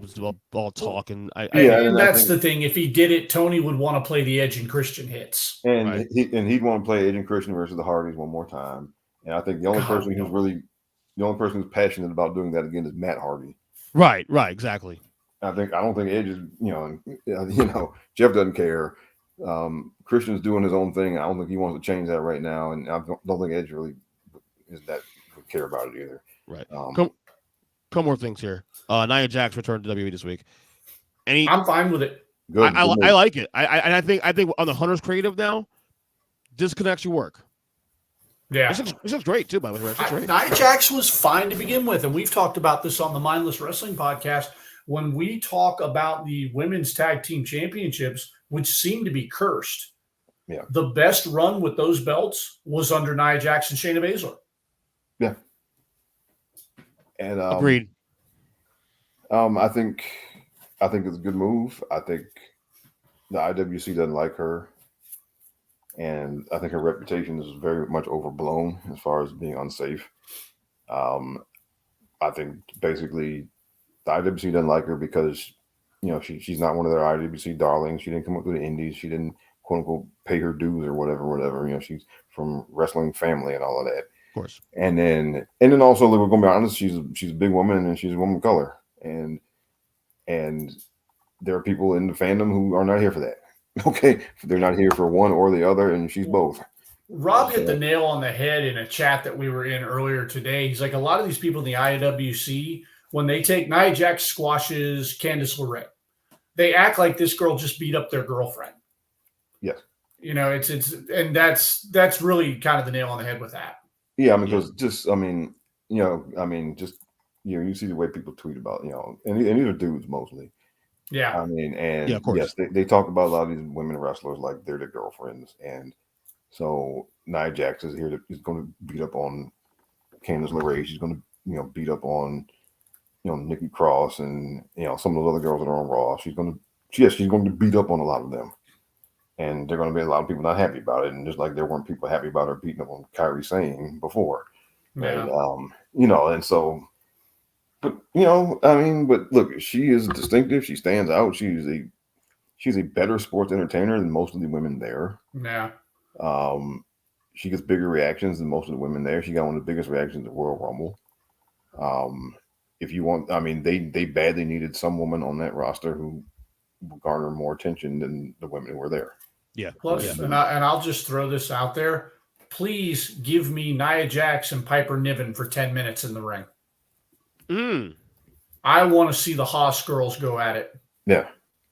talk, and that's the thing. If he did it, Tony would want to play the Edge and Christian hits, and he'd want to play Edge and Christian versus the Hardys one more time. And I think the only person who's passionate about doing that again is Matt Hardy. Right, exactly. I don't think Edge is, Jeff doesn't care. Christian's doing his own thing. I don't think he wants to change that right now, and I don't think Edge really would care about it either. Right. Couple more things here. Nia Jax returned to WWE this week. I'm fine with it. Good. I like it. I think on the Hunter's creative now, this can actually work. Yeah, this looks great too. By the way, Nia Jax was fine to begin with, and we've talked about this on the Mindless Wrestling podcast. When we talk about the women's tag team championships, which seem to be cursed, the best run with those belts was under Nia Jax and Shayna Baszler. Yeah, and agreed. I think it's a good move. I think the IWC doesn't like her. and I think her reputation is very much overblown as far as being unsafe. I think basically the IWC doesn't like her because she's not one of their IWC darlings. She didn't come up through the indies. She didn't quote unquote pay her dues or whatever. She's from wrestling family and all of that. Of course. And then also, we're going to be honest, she's a big woman and she's a woman of color, and there are people in the fandom who are not here for that. Okay, they're not here for one or the other, and she's both. Rob hit the nail on the head in a chat that we were in earlier today. He's like, a lot of these people in the IWC, when they take Nia Jax squashes Candice LeRae, they act like this girl just beat up their girlfriend. Yes. And that's really kind of the nail on the head with that. Yeah, I mean, because you see the way people tweet about, and these are dudes mostly. Yeah. I mean, and of course. Yes, they talk about a lot of these women wrestlers like they're their girlfriends, and so Nia Jax is going to beat up on Candice LeRae. She's going to beat up on Nikki Cross and some of those other girls that are on Raw. She's going to beat up on a lot of them, and there are going to be a lot of people not happy about it. And just like there weren't people happy about her beating up on Kairi Sane before, yeah. and so. But but look, she is distinctive. She stands out. She's a better sports entertainer than most of the women there. Yeah. She gets bigger reactions than most of the women there. She got one of the biggest reactions at Royal Rumble. If you want, they badly needed some woman on that roster who will garner more attention than the women who were there. Yeah. Plus, and I'll just throw this out there. Please give me Nia Jax and Piper Niven for 10 minutes in the ring. I want to see the Haas girls go at it. Yeah.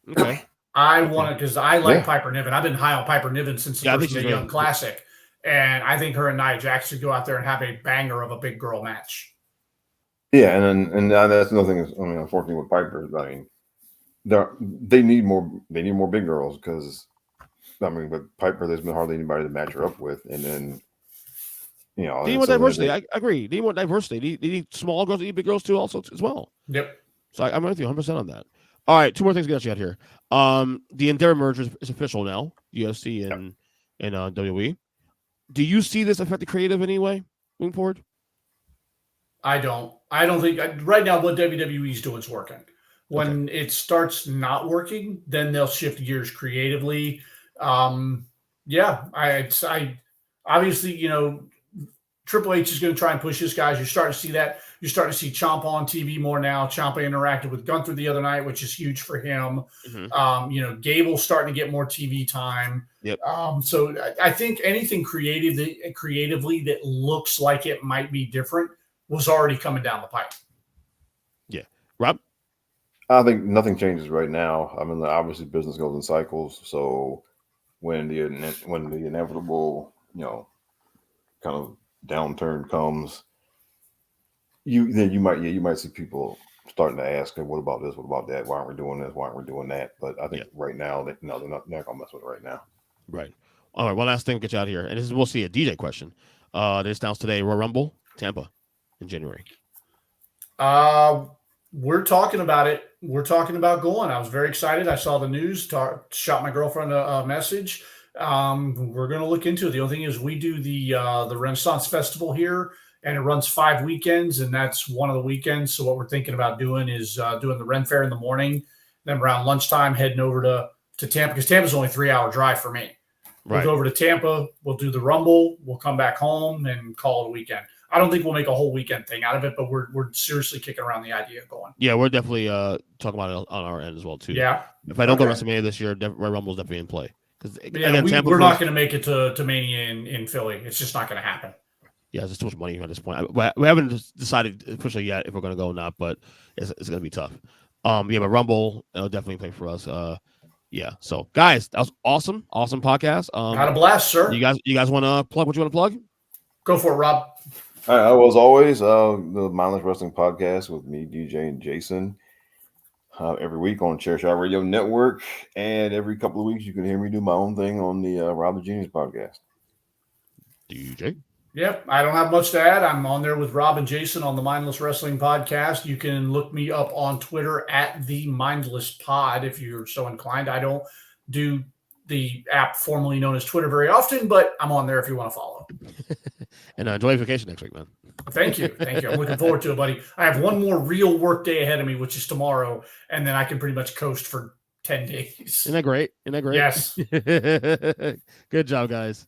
Okay. I want to, because I like Piper Niven. I've been high on Piper Niven since the first Mae Young Classic. And I think her and Nia Jax should go out there and have a banger of a big girl match. Yeah, and that's another thing. Unfortunately with Piper, they need more big girls because with Piper, there's been hardly anybody to match her up with, and then. They need more diversity. I agree. They need more diversity. They need small girls, they need big girls too, also as well. Yep. So I'm with you 100% on that. All right, two more things to get you out here. The Endeavor merger is official now. UFC and WWE. Do you see this affect the creative anyway moving forward? I don't think right now what WWE is doing is working. When it starts not working, then they'll shift gears creatively. I obviously Triple H is going to try and push his guys. You're starting to see that. You're starting to see Ciampa on TV more now. Ciampa interacted with Gunther the other night, which is huge for him. Mm-hmm. Gable's starting to get more TV time. Yep. So I think anything creatively that looks like it might be different was already coming down the pipe. Yeah. Rob? I think nothing changes right now. Obviously business goes in cycles. So when the inevitable, kind of downturn comes, you might see people starting to ask, hey, what about this? What about that? Why aren't we doing this? Why aren't we doing that? But I think right now they're not gonna mess with it right now. Right. All right. One last thing to get you out here, and this is mostly a DJ question. This announced today, Royal Rumble, Tampa, in January. We're talking about it. We're talking about going. I was very excited. I saw the news. Shot my girlfriend a message. We're going to look into it. The only thing is we do the Renaissance Festival here, and it runs 5 weekends, and that's one of the weekends. So what we're thinking about doing is doing the Ren Fair in the morning, then around lunchtime heading over to Tampa, because Tampa's only a 3-hour drive for me. We'll go over to Tampa. We'll do the Rumble. We'll come back home and call it a weekend. I don't think we'll make a whole weekend thing out of it, but we're seriously kicking around the idea of going. Yeah, we're definitely talking about it on our end as well too. Yeah. If I don't go to WrestleMania this year, Royal Rumble's definitely in play. We're not going to make it to Mania in Philly. It's just not going to happen. Yeah, there's too much money at this point. We haven't decided officially yet if we're going to go or not, but it's going to be tough. But Rumble definitely play for us. So guys, that was awesome podcast. Had a blast, sir. You guys want to plug what you want to plug? Go for it, Rob. All right, as always, the Mindless Wrestling Podcast with me, DJ, and Jason. Every week on Chairshot Radio Network, and every couple of weeks you can hear me do my own thing on the Rob the Genius podcast. DJ? Yep, I don't have much to add. I'm on there with Rob and Jason on the Mindless Wrestling Podcast. You can look me up on Twitter at the Mindless Pod if you're so inclined. I don't do the app formerly known as Twitter very often, but I'm on there if you want to follow. And enjoy vacation next week, man. Thank you. I'm looking forward to it, buddy. I have one more real work day ahead of me, which is tomorrow, and then I can pretty much coast for 10 days. Isn't that great? Yes. Good job, guys.